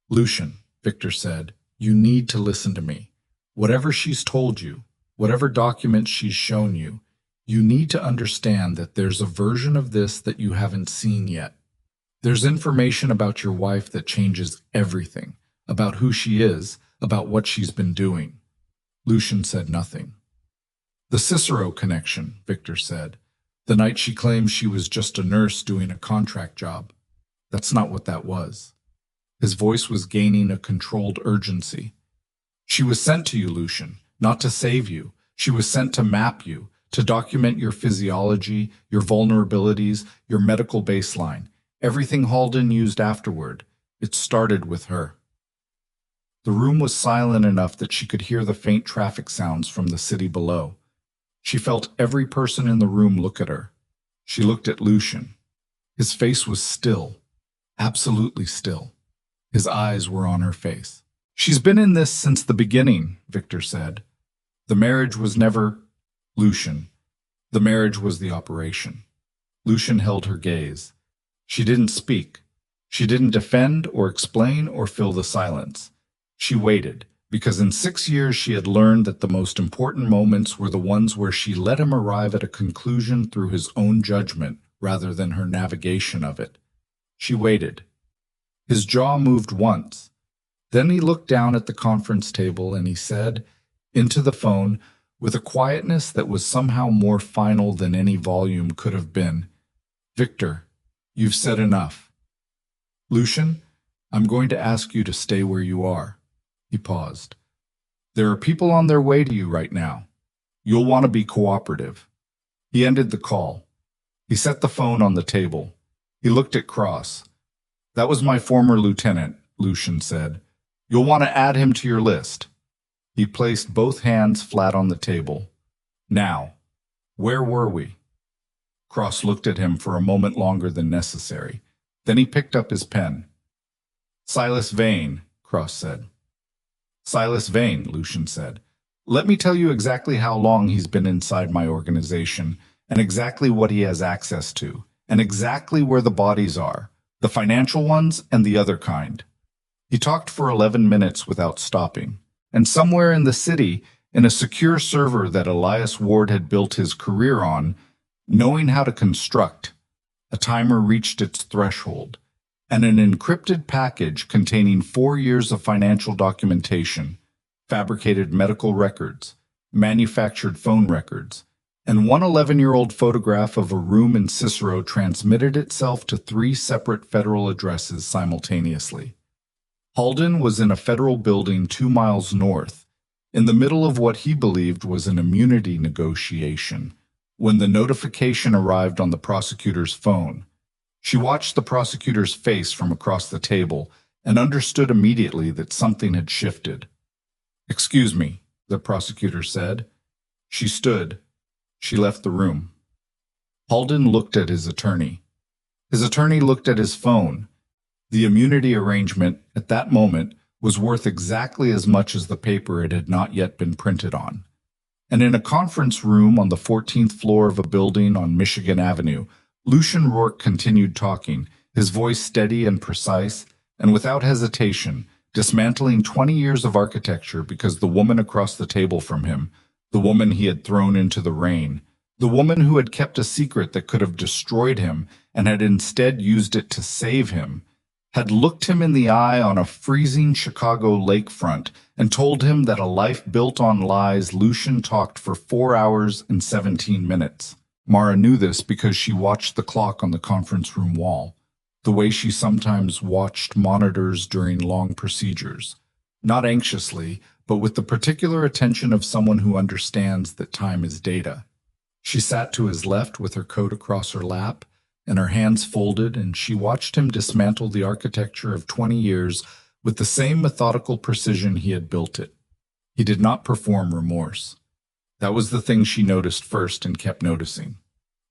Lucian, Victor said, you need to listen to me. Whatever she's told you, whatever documents she's shown you, you need to understand that there's a version of this that you haven't seen yet. There's information about your wife that changes everything, about who she is, about what she's been doing. Lucian said nothing. The Cicero connection, Victor said. The night she claimed she was just a nurse doing a contract job. That's not what that was. His voice was gaining a controlled urgency. She was sent to you, Lucian, not to save you. She was sent to map you, to document your physiology, your vulnerabilities, your medical baseline, everything Halden used afterward. It started with her. The room was silent enough that she could hear the faint traffic sounds from the city below. She felt every person in the room look at her. She looked at Lucian. His face was still, absolutely still. His eyes were on her face. She's been in this since the beginning, Victor said. The marriage was never Lucian. The marriage was the operation. Lucian held her gaze. She didn't speak. She didn't defend or explain or fill the silence. She waited, because in 6 years she had learned that the most important moments were the ones where she let him arrive at a conclusion through his own judgment rather than her navigation of it. She waited. His jaw moved once. Then he looked down at the conference table and he said, into the phone, with a quietness that was somehow more final than any volume could have been, Victor, you've said enough. Lucian, I'm going to ask you to stay where you are. He paused. There are people on their way to you right now. You'll want to be cooperative. He ended the call. He set the phone on the table. He looked at Cross. That was my former lieutenant, Lucian said. You'll want to add him to your list. He placed both hands flat on the table. Now, where were we? Cross looked at him for a moment longer than necessary. Then he picked up his pen. Silas Vane, Cross said. Silas Vane, Lucian said. Let me tell you exactly how long he's been inside my organization, and exactly what he has access to, and exactly where the bodies are, the financial ones and the other kind. He talked for 11 minutes without stopping, and somewhere in the city, in a secure server that Elias Ward had built his career on, knowing how to construct, a timer reached its threshold, and an encrypted package containing 4 years of financial documentation, fabricated medical records, manufactured phone records, and one 11-year-old photograph of a room in Cicero transmitted itself to 3 separate federal addresses simultaneously. Halden was in a federal building 2 miles north, in the middle of what he believed was an immunity negotiation, when the notification arrived on the prosecutor's phone. She watched the prosecutor's face from across the table and understood immediately that something had shifted. "Excuse me," the prosecutor said. She stood. She left the room. Halden looked at his attorney. His attorney looked at his phone. The immunity arrangement, at that moment, was worth exactly as much as the paper it had not yet been printed on. And in a conference room on the 14th floor of a building on Michigan Avenue, Lucian Rourke continued talking, his voice steady and precise, and without hesitation, dismantling 20 years of architecture because the woman across the table from him, the woman he had thrown into the rain, the woman who had kept a secret that could have destroyed him and had instead used it to save him, had looked him in the eye on a freezing Chicago lakefront and told him that a life built on lies. Lucian talked for 4 hours and 17 minutes. Mara knew this because she watched the clock on the conference room wall, the way she sometimes watched monitors during long procedures, not anxiously, but with the particular attention of someone who understands that time is data. She sat to his left with her coat across her lap and her hands folded, and she watched him dismantle the architecture of 20 years with the same methodical precision he had built it. He did not perform remorse. That was the thing she noticed first and kept noticing.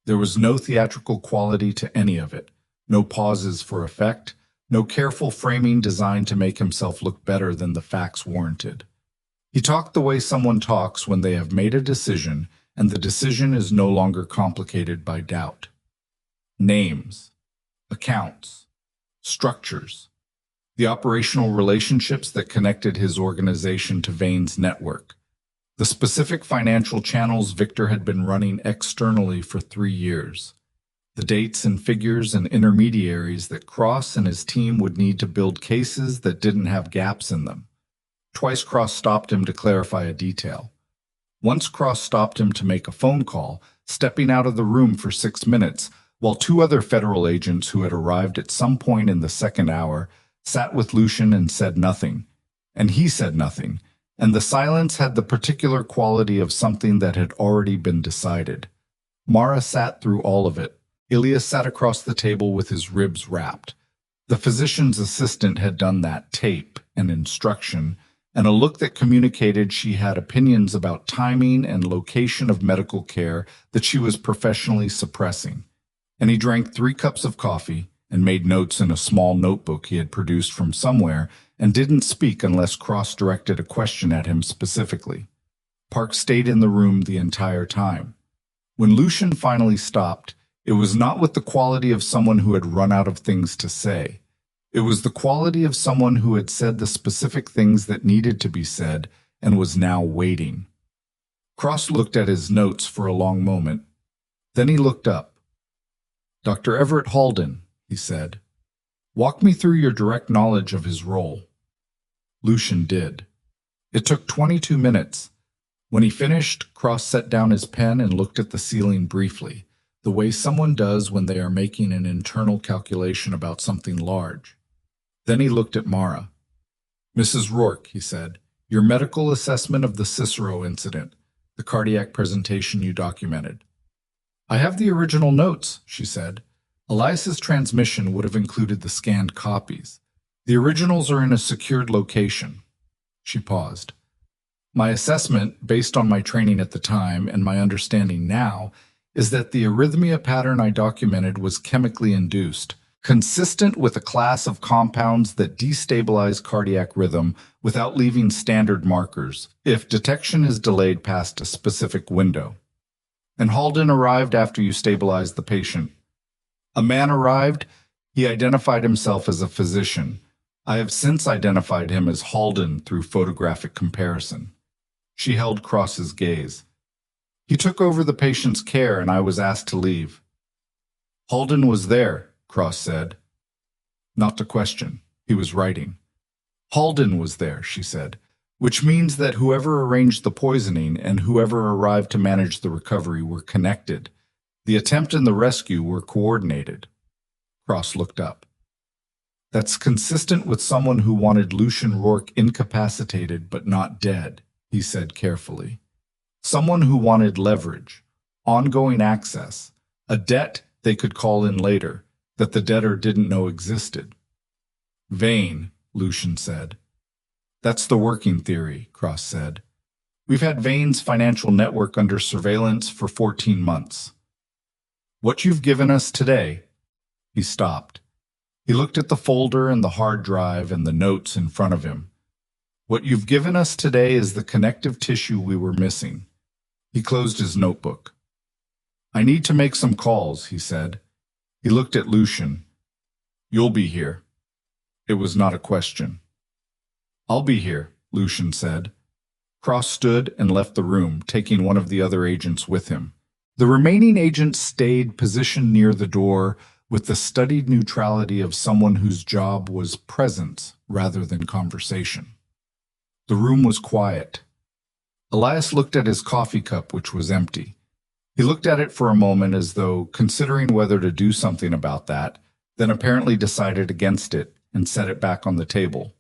There was no theatrical quality to any of it, no pauses for effect, no careful framing designed to make himself look better than the facts warranted. He talked the way someone talks when they have made a decision and the decision is no longer complicated by doubt. Names, accounts, structures, the operational relationships that connected his organization to Vane's network, the specific financial channels Victor had been running externally for 3 years, the dates and figures and intermediaries that Cross and his team would need to build cases that didn't have gaps in them. Twice Cross stopped him to clarify a detail. Once Cross stopped him to make a phone call, stepping out of the room for 6 minutes, while 2 other federal agents who had arrived at some point in the second hour sat with Lucian and said nothing. And he said nothing, and the silence had the particular quality of something that had already been decided. Mara sat through all of it. Ilya sat across the table with his ribs wrapped. The physician's assistant had done that tape and instruction, and a look that communicated she had opinions about timing and location of medical care that she was professionally suppressing. And he drank 3 cups of coffee and made notes in a small notebook he had produced from somewhere and didn't speak unless Cross directed a question at him specifically. Park stayed in the room the entire time. When Lucian finally stopped, it was not with the quality of someone who had run out of things to say. It was the quality of someone who had said the specific things that needed to be said and was now waiting. Cross looked at his notes for a long moment. Then he looked up. "Dr. Everett Halden," he said, "walk me through your direct knowledge of his role." Lucian did. It took 22 minutes. When he finished, Cross set down his pen and looked at the ceiling briefly, the way someone does when they are making an internal calculation about something large. Then he looked at Mara. "Mrs. Rourke," he said, "your medical assessment of the Cicero incident, the cardiac presentation you documented." "I have the original notes," she said. "Elias's transmission would have included the scanned copies. The originals are in a secured location." She paused. "My assessment, based on my training at the time and my understanding now, is that the arrhythmia pattern I documented was chemically induced, consistent with a class of compounds that destabilize cardiac rhythm without leaving standard markers, if detection is delayed past a specific window. And Halden arrived after you stabilized the patient." "A man arrived. He identified himself as a physician. I have since identified him as Halden through photographic comparison." She held Cross's gaze. "He took over the patient's care and I was asked to leave." "Halden was there," Cross said. Not to question. He was writing. Halden was there, she said, which means that whoever arranged the poisoning and whoever arrived to manage the recovery were connected. The attempt and the rescue were coordinated. Cross looked up. That's consistent with someone who wanted Lucian Rourke incapacitated but not dead, he said carefully. Someone who wanted leverage, ongoing access, a debt they could call in later that the debtor didn't know existed. Vane, Lucian said. That's the working theory, Cross said. We've had Vane's financial network under surveillance for 14 months. What you've given us today. He stopped. He looked at the folder and the hard drive and the notes in front of him. What you've given us today is the connective tissue we were missing. He closed his notebook. I need to make some calls, he said. He looked at Lucian. You'll be here. It was not a question. I'll be here, Lucian said. Cross stood and left the room, taking one of the other agents with him. The remaining agents stayed positioned near the door with the studied neutrality of someone whose job was presence rather than conversation. The room was quiet. Elias looked at his coffee cup, which was empty. He looked at it for a moment as though considering whether to do something about that, then apparently decided against it and set it back on the table.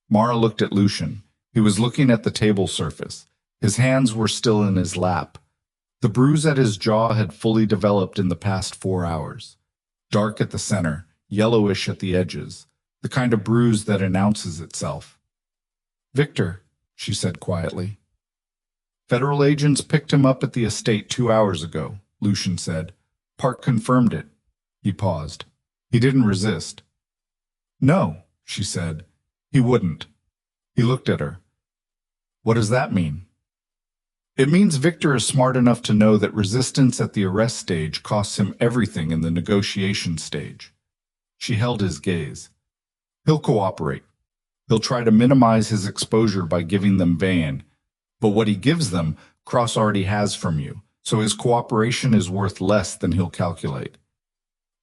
Mara looked at Lucian. He was looking at the table surface. His hands were still in his lap. The bruise at his jaw had fully developed in the past 4 hours. Dark at the center, yellowish at the edges, the kind of bruise that announces itself. Victor, she said quietly. Federal agents picked him up at the estate 2 hours ago, Lucian said. Park confirmed it. He paused. He didn't resist. No, she said. He wouldn't. He looked at her. What does that mean? It means Victor is smart enough to know that resistance at the arrest stage costs him everything in the negotiation stage. She held his gaze. He'll cooperate. He'll try to minimize his exposure by giving them Van, but what he gives them, Cross already has from you, so his cooperation is worth less than he'll calculate.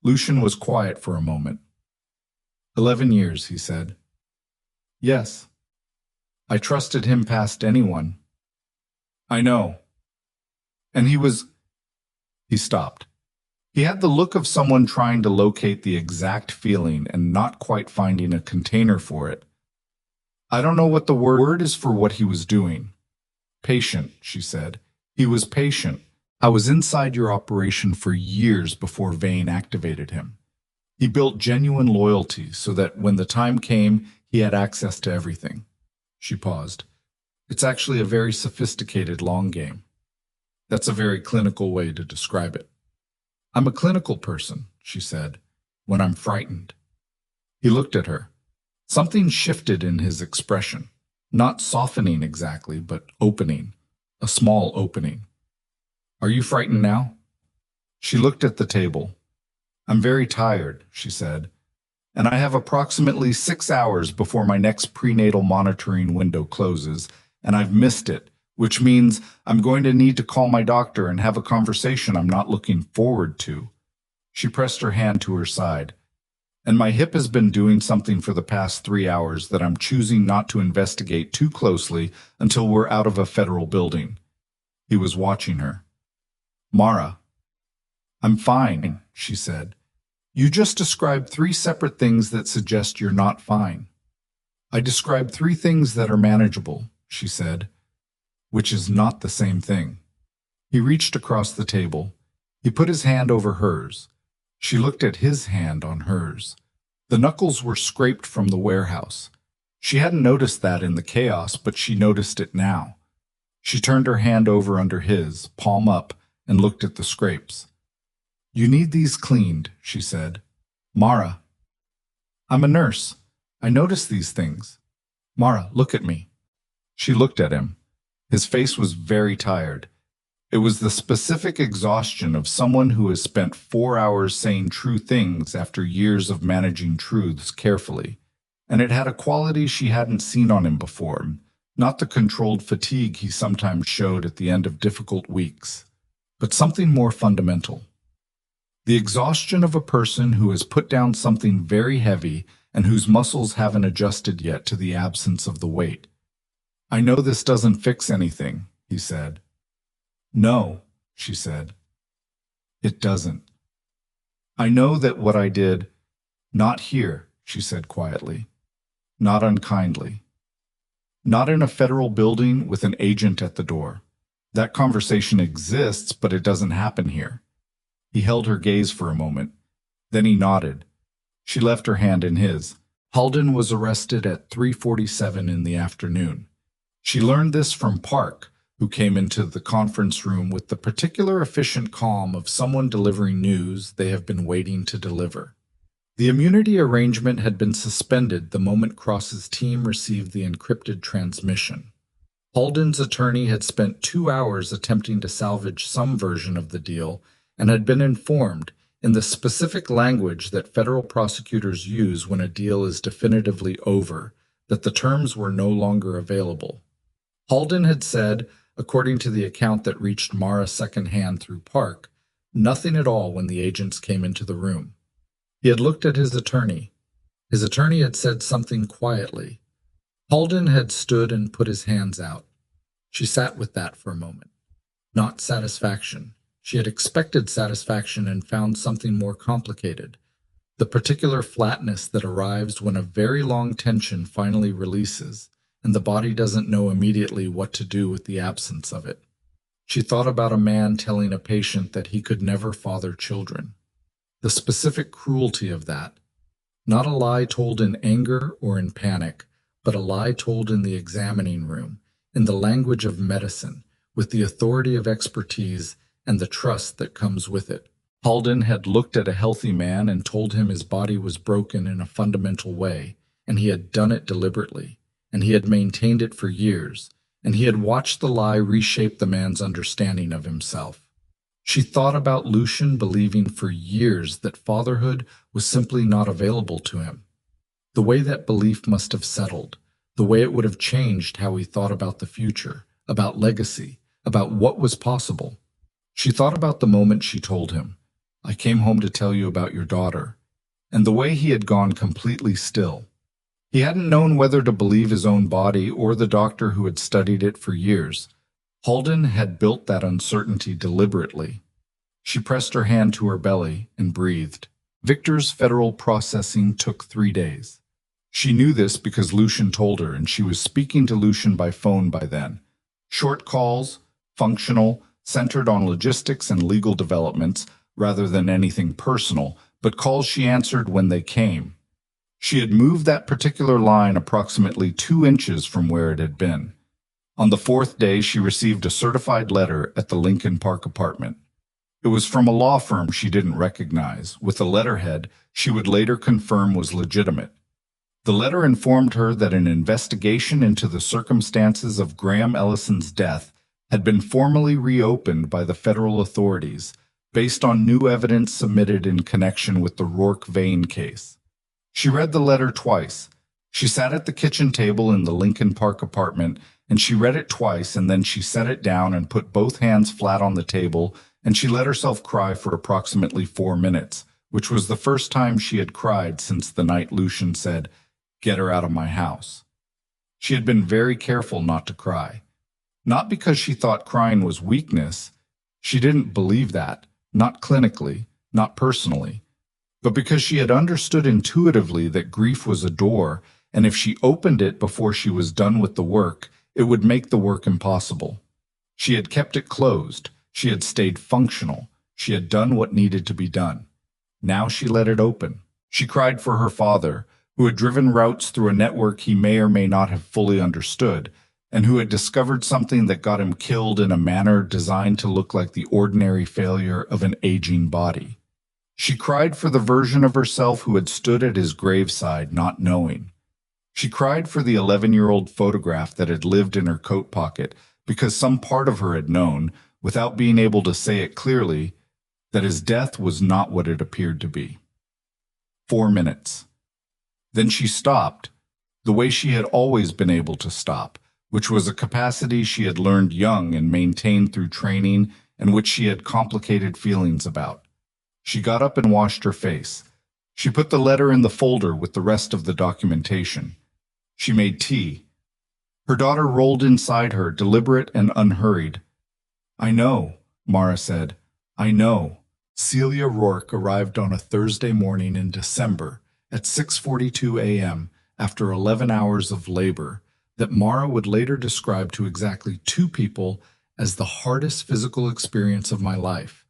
Lucian was quiet for a moment. 11 years, he said. Yes. I trusted him past anyone. I know. And he stopped. He had the look of someone trying to locate the exact feeling and not quite finding a container for it. I don't know what the word is for what he was doing. Patient, she said. He was patient. I was inside your operation for years before Vane activated him. He built genuine loyalty so that when the time came, he had access to everything. She paused. It's actually a very sophisticated long game. That's a very clinical way to describe it. I'm a clinical person, she said, when I'm frightened. He looked at her. Something shifted in his expression, not softening exactly, but opening, a small opening. Are you frightened now? She looked at the table. I'm very tired, she said, and I have approximately 6 hours before my next prenatal monitoring window closes, and I've missed it, which means I'm going to need to call my doctor and have a conversation I'm not looking forward to. She pressed her hand to her side. And my hip has been doing something for the past 3 hours that I'm choosing not to investigate too closely until we're out of a federal building. He was watching her. Mara. I'm fine, she said. You just described 3 separate things that suggest you're not fine. I described 3 things that are manageable, she said, which is not the same thing. He reached across the table. He put his hand over hers. She looked at his hand on hers. The knuckles were scraped from the warehouse. She hadn't noticed that in the chaos, but she noticed it now. She turned her hand over under his, palm up, and looked at the scrapes. You need these cleaned, she said. Mara. I'm a nurse. I notice these things. Mara, look at me. She looked at him. His face was very tired. It was the specific exhaustion of someone who has spent 4 hours saying true things after years of managing truths carefully. And it had a quality she hadn't seen on him before, not the controlled fatigue he sometimes showed at the end of difficult weeks, but something more fundamental. The exhaustion of a person who has put down something very heavy and whose muscles haven't adjusted yet to the absence of the weight. "I know this doesn't fix anything," he said. "No," she said. "It doesn't. I know that what I did—" "Not here," she said quietly. "Not unkindly. Not in a federal building with an agent at the door. That conversation exists, but it doesn't happen here." He held her gaze for a moment. Then he nodded. She left her hand in his. Halden was arrested at 3:47 in the afternoon. She learned this from Park, who came into the conference room with the particular efficient calm of someone delivering news they have been waiting to deliver. The immunity arrangement had been suspended the moment Cross's team received the encrypted transmission. Halden's attorney had spent 2 hours attempting to salvage some version of the deal and had been informed, in the specific language that federal prosecutors use when a deal is definitively over, that the terms were no longer available. Halden had said, according to the account that reached Mara secondhand through Park, nothing at all when the agents came into the room. He had looked at his attorney. His attorney had said something quietly. Halden had stood and put his hands out. She sat with that for a moment. Not satisfaction. She had expected satisfaction and found something more complicated. The particular flatness that arrives when a very long tension finally releases, and the body doesn't know immediately what to do with the absence of it. She thought about a man telling a patient that he could never father children. The specific cruelty of that. Not a lie told in anger or in panic, but a lie told in the examining room, in the language of medicine, with the authority of expertise and the trust that comes with it. Halden had looked at a healthy man and told him his body was broken in a fundamental way, and he had done it deliberately, and he had maintained it for years, and he had watched the lie reshape the man's understanding of himself. She thought about Lucian believing for years that fatherhood was simply not available to him. The way that belief must have settled, the way it would have changed how he thought about the future, about legacy, about what was possible. She thought about the moment she told him, "I came home to tell you about your daughter," and the way he had gone completely still. He hadn't known whether to believe his own body or the doctor who had studied it for years. Halden had built that uncertainty deliberately. She pressed her hand to her belly and breathed. Victor's federal processing took 3 days. She knew this because Lucian told her, and she was speaking to Lucian by phone by then. Short calls, functional, centered on logistics and legal developments rather than anything personal, but calls she answered when they came. She had moved that particular line approximately 2 inches from where it had been. On the 4th day, she received a certified letter at the Lincoln Park apartment. It was from a law firm she didn't recognize, with a letterhead she would later confirm was legitimate. The letter informed her that an investigation into the circumstances of Graham Ellison's death had been formally reopened by the federal authorities, based on new evidence submitted in connection with the Rourke vein case. She read the letter twice. She sat at the kitchen table in the Lincoln Park apartment, and she read it twice, and then she set it down and put both hands flat on the table, and she let herself cry for approximately 4 minutes, which was the first time she had cried since the night Lucian said, "Get her out of my house." She had been very careful not to cry. Not because she thought crying was weakness. She didn't believe that, not clinically, not personally, but because she had understood intuitively that grief was a door, and if she opened it before she was done with the work, it would make the work impossible. She had kept it closed. She had stayed functional. She had done what needed to be done. Now she let it open. She cried for her father, who had driven routes through a network he may or may not have fully understood, and who had discovered something that got him killed in a manner designed to look like the ordinary failure of an aging body. She cried for the version of herself who had stood at his graveside not knowing. She cried for the 11-year-old photograph that had lived in her coat pocket because some part of her had known, without being able to say it clearly, that his death was not what it appeared to be. 4 minutes. Then she stopped, the way she had always been able to stop, which was a capacity she had learned young and maintained through training, and which she had complicated feelings about. She got up and washed her face. She put the letter in the folder with the rest of the documentation. She made tea. Her daughter rolled inside her, deliberate and unhurried. "I know," Mara said. "I know." Celia Rourke arrived on a Thursday morning in December at 6:42 a.m. after 11 hours of labor that Mara would later describe to exactly two people as the hardest physical experience of my life.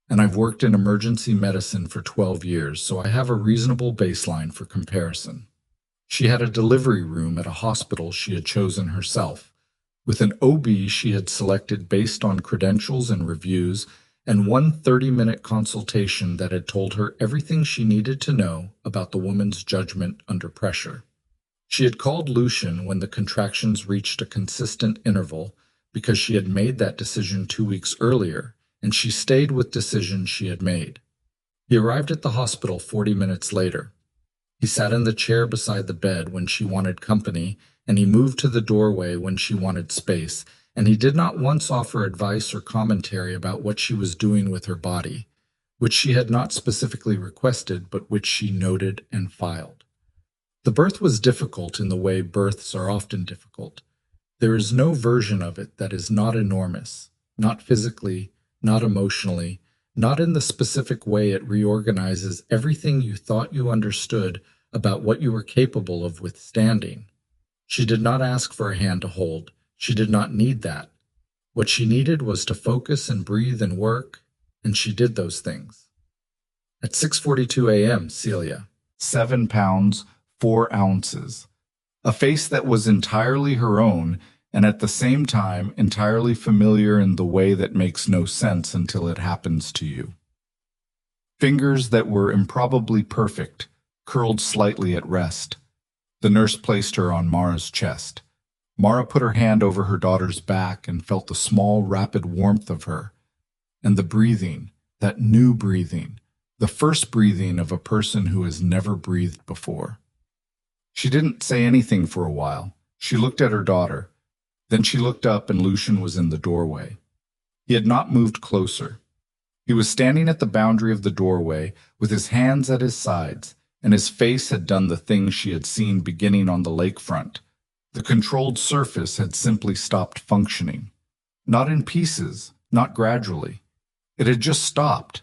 And I've worked in emergency medicine for 12 years, so I have a reasonable baseline for comparison. She had a delivery room at a hospital she had chosen herself, with an OB she had selected based on credentials and reviews, and one 30-minute consultation that had told her everything she needed to know about the woman's judgment under pressure. She had called Lucian when the contractions reached a consistent interval because she had made that decision 2 weeks earlier, and she stayed with decisions she had made. He arrived at the hospital 40 minutes later. He sat in the chair beside the bed when she wanted company, and he moved to the doorway when she wanted space, and he did not once offer advice or commentary about what she was doing with her body, which she had not specifically requested, but which she noted and filed. The birth was difficult in the way births are often difficult. There is no version of it that is not enormous, not physically, not emotionally, not in the specific way it reorganizes everything you thought you understood about what you were capable of withstanding. She did not ask for a hand to hold. She did not need that. What she needed was to focus and breathe and work, and she did those things. At 6:42 a.m., Celia, 7 pounds, 4 ounces, a face that was entirely her own, and at the same time entirely familiar in the way that makes no sense until it happens to you. Fingers that were improbably perfect, curled slightly at rest. The nurse placed her on Mara's chest. Mara put her hand over her daughter's back and felt the small, rapid warmth of her. And the breathing, that new breathing, the first breathing of a person who has never breathed before. She didn't say anything for a while. She looked at her daughter. Then she looked up and Lucian was in the doorway. He had not moved closer. He was standing at the boundary of the doorway with his hands at his sides, and his face had done the thing she had seen beginning on the lakefront. The controlled surface had simply stopped functioning. Not in pieces, not gradually. It had just stopped,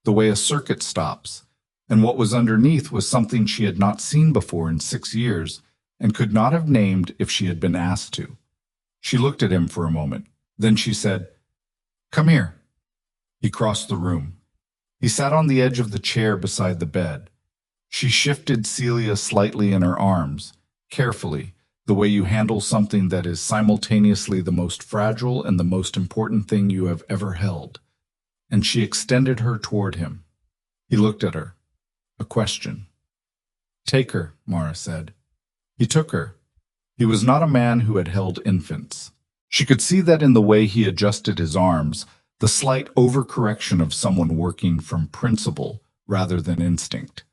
the way a circuit stops, and what was underneath was something she had not seen before in 6 years and could not have named if she had been asked to. She looked at him for a moment. Then she said, "Come here." He crossed the room. He sat on the edge of the chair beside the bed. She shifted Celia slightly in her arms, carefully, the way you handle something that is simultaneously the most fragile and the most important thing you have ever held. And she extended her toward him. He looked at her. A question. "Take her," Mara said. He took her. He was not a man who had held infants. She could see that in the way he adjusted his arms, the slight overcorrection of someone working from principle rather than instinct.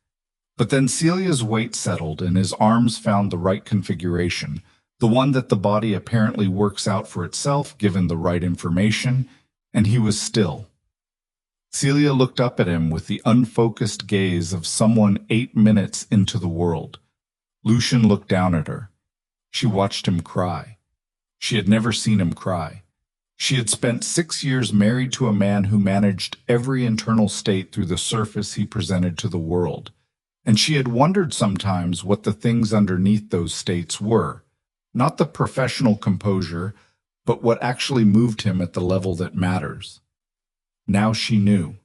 But then Celia's weight settled and his arms found the right configuration, the one that the body apparently works out for itself given the right information, and he was still. Celia looked up at him with the unfocused gaze of someone 8 minutes into the world. Lucian looked down at her. She watched him cry. She had never seen him cry. She had spent 6 years married to a man who managed every internal state through the surface he presented to the world, and she had wondered sometimes what the things underneath those states were, not the professional composure, but what actually moved him at the level that matters. Now she knew.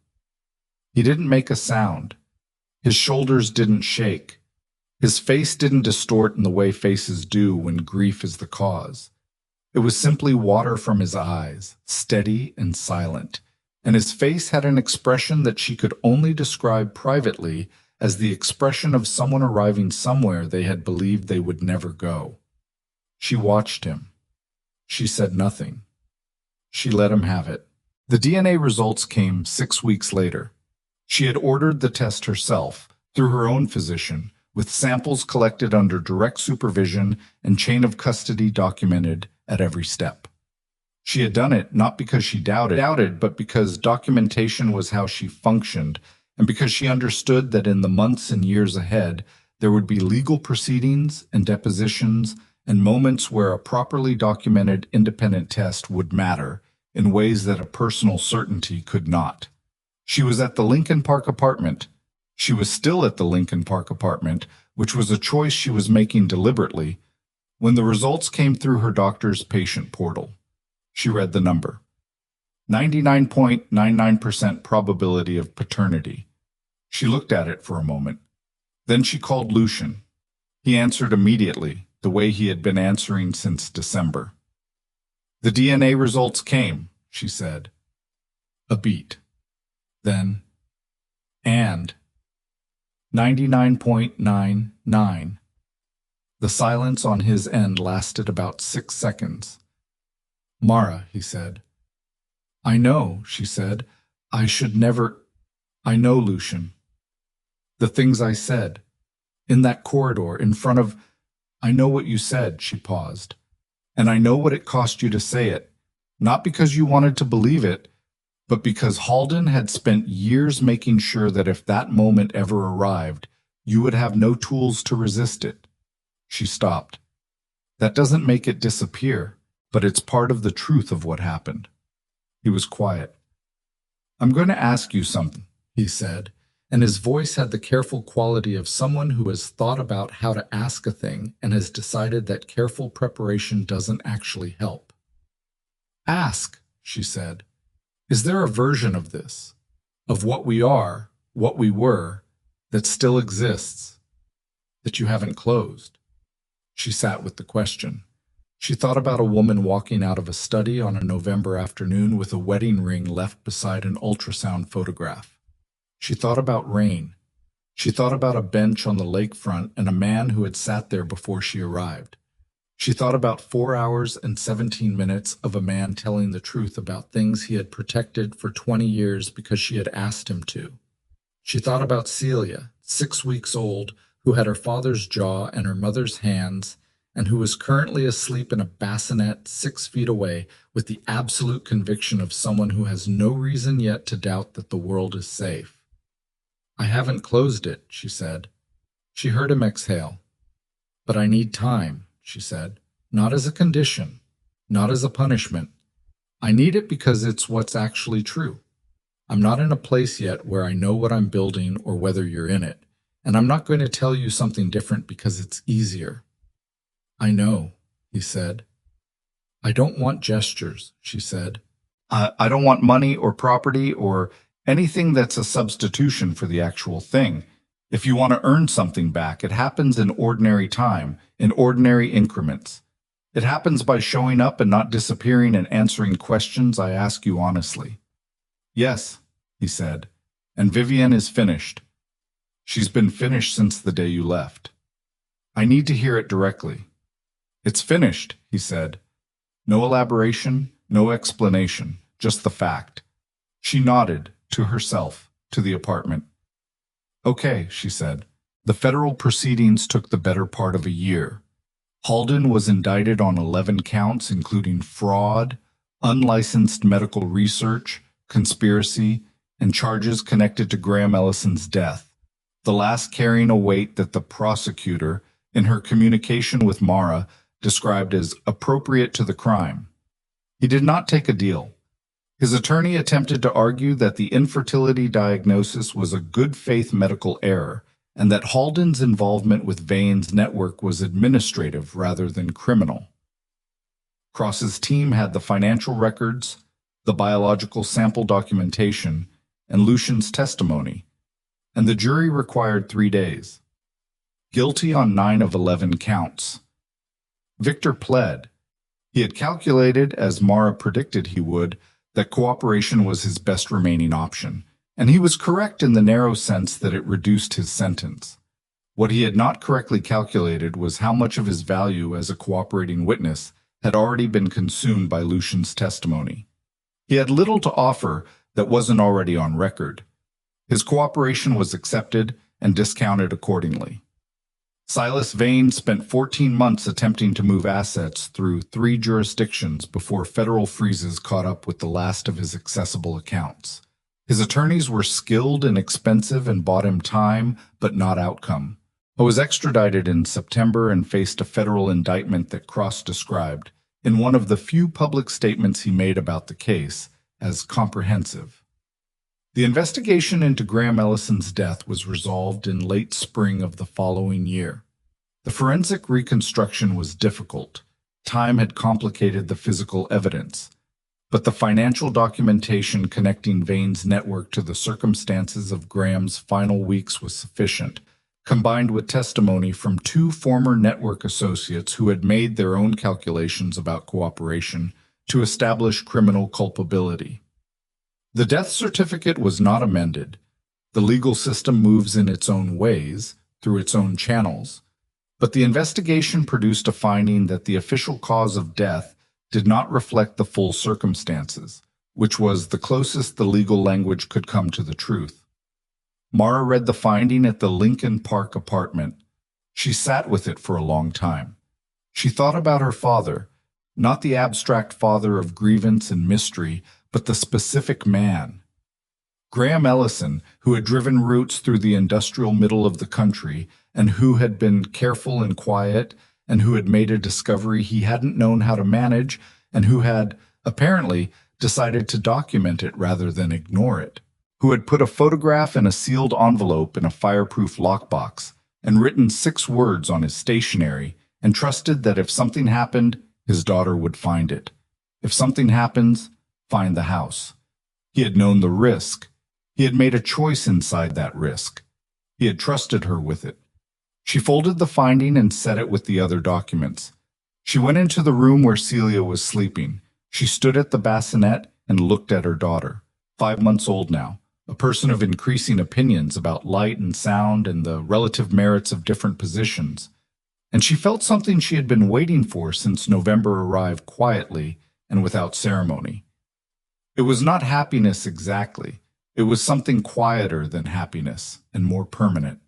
He didn't make a sound. His shoulders didn't shake. His face didn't distort in the way faces do when grief is the cause. It was simply water from his eyes, steady and silent, and his face had an expression that she could only describe privately as the expression of someone arriving somewhere they had believed they would never go. She watched him. She said nothing. She let him have it. The DNA results came 6 weeks later. She had ordered the test herself, through her own physician, with samples collected under direct supervision and chain of custody documented at every step. She had done it not because she doubted, but because documentation was how she functioned, and because she understood that in the months and years ahead, there would be legal proceedings and depositions and moments where a properly documented independent test would matter in ways that a personal certainty could not. She was at the Lincoln Park apartment. She was still at the Lincoln Park apartment, which was a choice she was making deliberately, when the results came through her doctor's patient portal. She read the number. 99.99% probability of paternity. She looked at it for a moment. Then she called Lucian. He answered immediately, the way he had been answering since December. The DNA results came, she said. A beat. Then, and 99.99. The silence on his end lasted about 6 seconds. Mara, he said. I know, she said. I should never. I know, Lucian. The things I said. In that corridor, in front of. I know what you said, she paused. And I know what it cost you to say it. Not because you wanted to believe it, but because Halden had spent years making sure that if that moment ever arrived, you would have no tools to resist it. She stopped. That doesn't make it disappear, but it's part of the truth of what happened. He was quiet. I'm going to ask you something, he said, and his voice had the careful quality of someone who has thought about how to ask a thing and has decided that careful preparation doesn't actually help. Ask, she said. Is there a version of this, of what we are, what we were, that still exists, that you haven't closed? She sat with the question. She thought about a woman walking out of a study on a November afternoon with a wedding ring left beside an ultrasound photograph. She thought about rain. She thought about a bench on the lakefront and a man who had sat there before she arrived. She thought about 4 hours and 17 minutes of a man telling the truth about things he had protected for 20 years because she had asked him to. She thought about Celia, 6 weeks old, who had her father's jaw and her mother's hands, and who was currently asleep in a bassinet 6 feet away with the absolute conviction of someone who has no reason yet to doubt that the world is safe. I haven't closed it, she said. She heard him exhale. But I need time, she said, not as a condition, not as a punishment. I need it because it's what's actually true. I'm not in a place yet where I know what I'm building or whether you're in it, and I'm not going to tell you something different because it's easier. I know, he said. I don't want gestures, she said. I don't want money or property or anything that's a substitution for the actual thing. If you want to earn something back, it happens in ordinary time, in ordinary increments. It happens by showing up and not disappearing and answering questions I ask you honestly. Yes, he said, and Vivienne is finished. She's been finished since the day you left. I need to hear it directly. It's finished, he said. No elaboration, no explanation, just the fact. She nodded, to herself, to the apartment. Okay, she said. The federal proceedings took the better part of a year. Halden was indicted on 11 counts, including fraud, unlicensed medical research, conspiracy, and charges connected to Graham Ellison's death, the last carrying a weight that the prosecutor, in her communication with Mara, described as appropriate to the crime. He did not take a deal. His attorney attempted to argue that the infertility diagnosis was a good-faith medical error and that Halden's involvement with Vane's network was administrative rather than criminal. Cross's team had the financial records, the biological sample documentation, and Lucian's testimony, and the jury required 3 days. Guilty on 9 of 11 counts. Victor pled. He had calculated, as Mara predicted he would, that cooperation was his best remaining option, and he was correct in the narrow sense that it reduced his sentence. What he had not correctly calculated was how much of his value as a cooperating witness had already been consumed by Lucian's testimony. He had little to offer that wasn't already on record. His cooperation was accepted and discounted accordingly. Silas Vane spent 14 months attempting to move assets through 3 jurisdictions before federal freezes caught up with the last of his accessible accounts. His attorneys were skilled and expensive and bought him time, but not outcome. He was extradited in September and faced a federal indictment that Cross described, in one of the few public statements he made about the case, as comprehensive. The investigation into Graham Ellison's death was resolved in late spring of the following year. The forensic reconstruction was difficult. Time had complicated the physical evidence, but the financial documentation connecting Vane's network to the circumstances of Graham's final weeks was sufficient, combined with testimony from two former network associates who had made their own calculations about cooperation to establish criminal culpability. The death certificate was not amended. The legal system moves in its own ways, through its own channels, but the investigation produced a finding that the official cause of death did not reflect the full circumstances, which was the closest the legal language could come to the truth. Mara read the finding at the Lincoln Park apartment. She sat with it for a long time. She thought about her father, not the abstract father of grievance and mystery, but the specific man. Graham Ellison, who had driven routes through the industrial middle of the country, and who had been careful and quiet, and who had made a discovery he hadn't known how to manage, and who had, apparently, decided to document it rather than ignore it, who had put a photograph in a sealed envelope in a fireproof lockbox, and written 6 words on his stationery, and trusted that if something happened, his daughter would find it. If something happens, find the house. He had known the risk. He had made a choice inside that risk. He had trusted her with it. She folded the finding and set it with the other documents. She went into the room where Celia was sleeping. She stood at the bassinet and looked at her daughter, 5 months old now, a person of increasing opinions about light and sound and the relative merits of different positions. And she felt something she had been waiting for since November arrived quietly and without ceremony. It was not happiness exactly. It was something quieter than happiness and more permanent.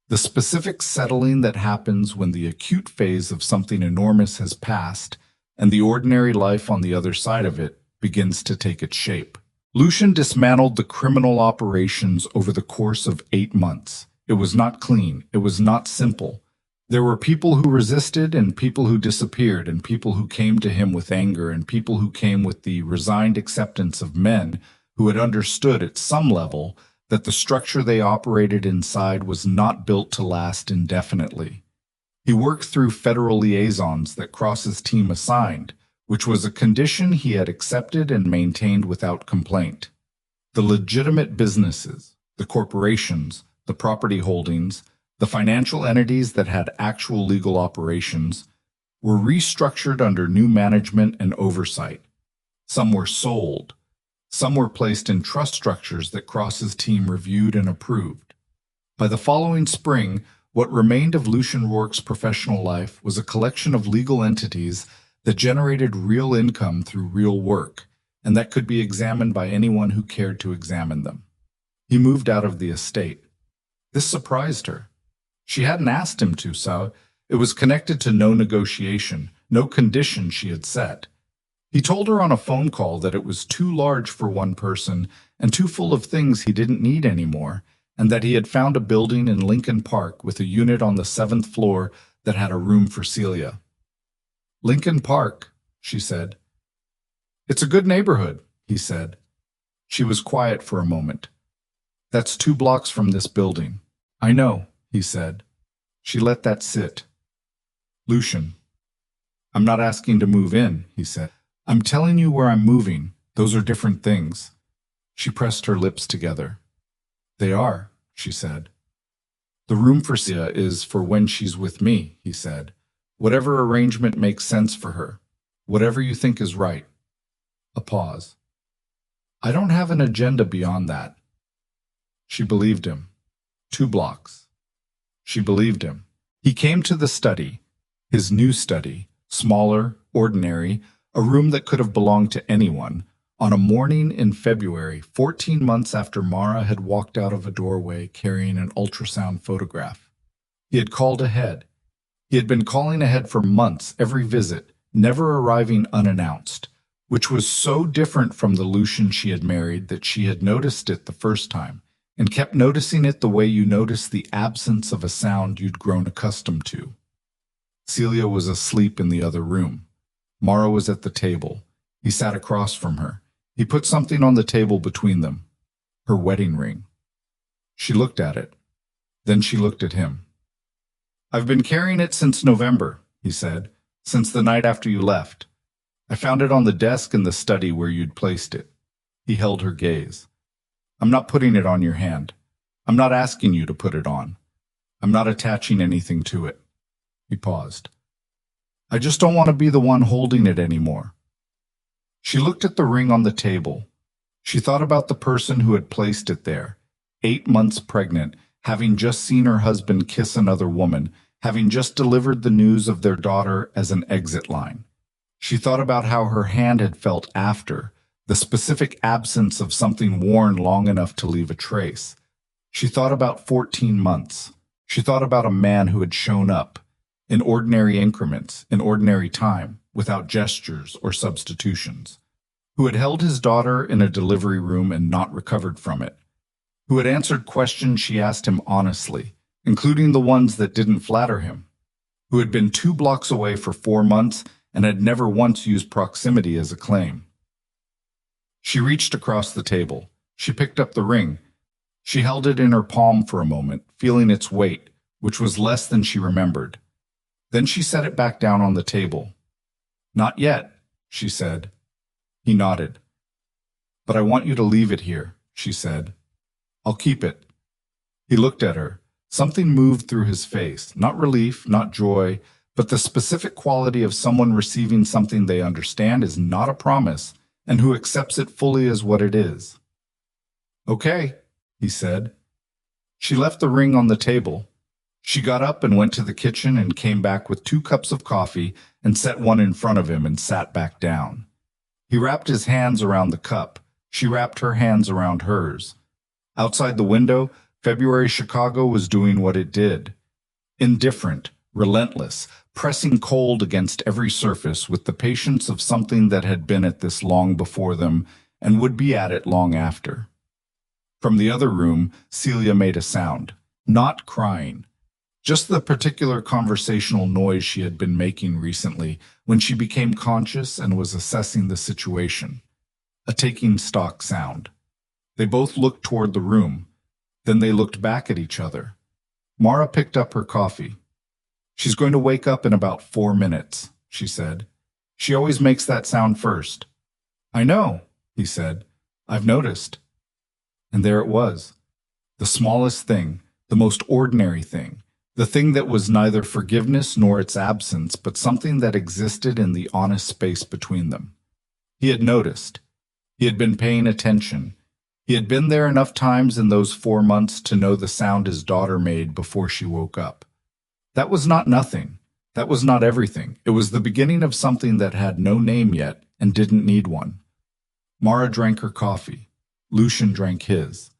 The specific settling that happens when the acute phase of something enormous has passed and the ordinary life on the other side of it begins to take its shape. Lucian dismantled the criminal operations over the course of 8 months. It was not clean. It was not simple. There were people who resisted and people who disappeared and people who came to him with anger and people who came with the resigned acceptance of men who had understood at some level that the structure they operated inside was not built to last indefinitely. He worked through federal liaisons that Cross's team assigned, which was a condition he had accepted and maintained without complaint. The legitimate businesses, the corporations, the property holdings, the financial entities that had actual legal operations, were restructured under new management and oversight. Some were sold. Some were placed in trust structures that Cross's team reviewed and approved. By the following spring, what remained of Lucian Rourke's professional life was a collection of legal entities that generated real income through real work, and that could be examined by anyone who cared to examine them. He moved out of the estate. This surprised her. She hadn't asked him to, so it was connected to no negotiation, no condition she had set. He told her on a phone call that it was too large for one person and too full of things he didn't need anymore, and that he had found a building in Lincoln Park with a unit on the 7th floor that had a room for Celia. "Lincoln Park," she said. "It's a good neighborhood," he said. She was quiet for a moment. "That's 2 blocks from this building." "I know," he said. She let that sit. "Lucian, I'm not asking to move in," he said. "I'm telling you where I'm moving. Those are different things." She pressed her lips together. "They are," she said. "The room for Celia is for when she's with me," he said. "Whatever arrangement makes sense for her. Whatever you think is right." A pause. "I don't have an agenda beyond that." She believed him. 2 blocks. She believed him. He came to the study, his new study, smaller, ordinary, a room that could have belonged to anyone, on a morning in February, 14 months after Mara had walked out of a doorway carrying an ultrasound photograph. He had called ahead. He had been calling ahead for months, every visit, never arriving unannounced. which was so different from the Lucian she had married that she had noticed it the first time, and kept noticing it the way you notice the absence of a sound you'd grown accustomed to. Celia was asleep in the other room. Mara was at the table. He sat across from her. He put something on the table between them. Her wedding ring. She looked at it. Then she looked at him. "I've been carrying it since November," he said, "since the night after you left. I found it on the desk in the study where you'd placed it." He held her gaze. "I'm not putting it on your hand. I'm not asking you to put it on. I'm not attaching anything to it." He paused. "I just don't want to be the one holding it anymore." She looked at the ring on the table. She thought about the person who had placed it there, 8 months pregnant, having just seen her husband kiss another woman, having just delivered the news of their daughter as an exit line. She thought about how her hand had felt after, the specific absence of something worn long enough to leave a trace. She thought about 14 months. She thought about a man who had shown up, in ordinary increments, in ordinary time, without gestures or substitutions, who had held his daughter in a delivery room and not recovered from it, who had answered questions she asked him honestly, including the ones that didn't flatter him, who had been 2 blocks away for 4 months and had never once used proximity as a claim. She reached across the table. She picked up the ring. She held it in her palm for a moment, feeling its weight, which was less than she remembered. Then she set it back down on the table. "Not yet," she said. He nodded. "But I want you to leave it here," she said. "I'll keep it." He looked at her. Something moved through his face, not relief, not joy, but the specific quality of someone receiving something they understand is not a promise and who accepts it fully as what it is. "Okay," he said. She left the ring on the table. She got up and went to the kitchen and came back with 2 cups of coffee and set one in front of him and sat back down. He wrapped his hands around the cup. She wrapped her hands around hers. Outside the window, February Chicago was doing what it did. Indifferent, relentless, pressing cold against every surface with the patience of something that had been at this long before them and would be at it long after. From the other room, Celia made a sound, not crying. Just the particular conversational noise she had been making recently when she became conscious and was assessing the situation. A taking stock sound. They both looked toward the room. Then they looked back at each other. Mara picked up her coffee. "She's going to wake up in about 4 minutes," she said. "She always makes that sound first." "I know," he said. "I've noticed." And there it was. The smallest thing, the most ordinary thing. The thing that was neither forgiveness nor its absence, but something that existed in the honest space between them. He had noticed. He had been paying attention. He had been there enough times in those 4 months to know the sound his daughter made before she woke up. That was not nothing. That was not everything. It was the beginning of something that had no name yet and didn't need one. Mara drank her coffee. Lucian drank his.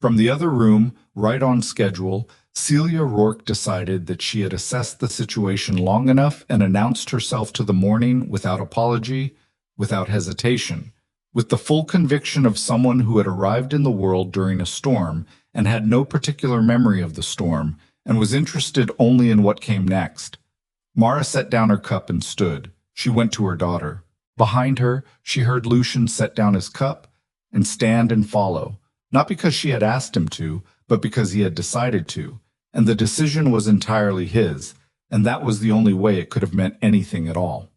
From the other room, right on schedule, Celia Rourke decided that she had assessed the situation long enough and announced herself to the morning without apology, without hesitation, with the full conviction of someone who had arrived in the world during a storm and had no particular memory of the storm and was interested only in what came next. Mara set down her cup and stood. She went to her daughter. Behind her, she heard Lucian set down his cup and stand and follow, not because she had asked him to, but because he had decided to, and the decision was entirely his, and that was the only way it could have meant anything at all.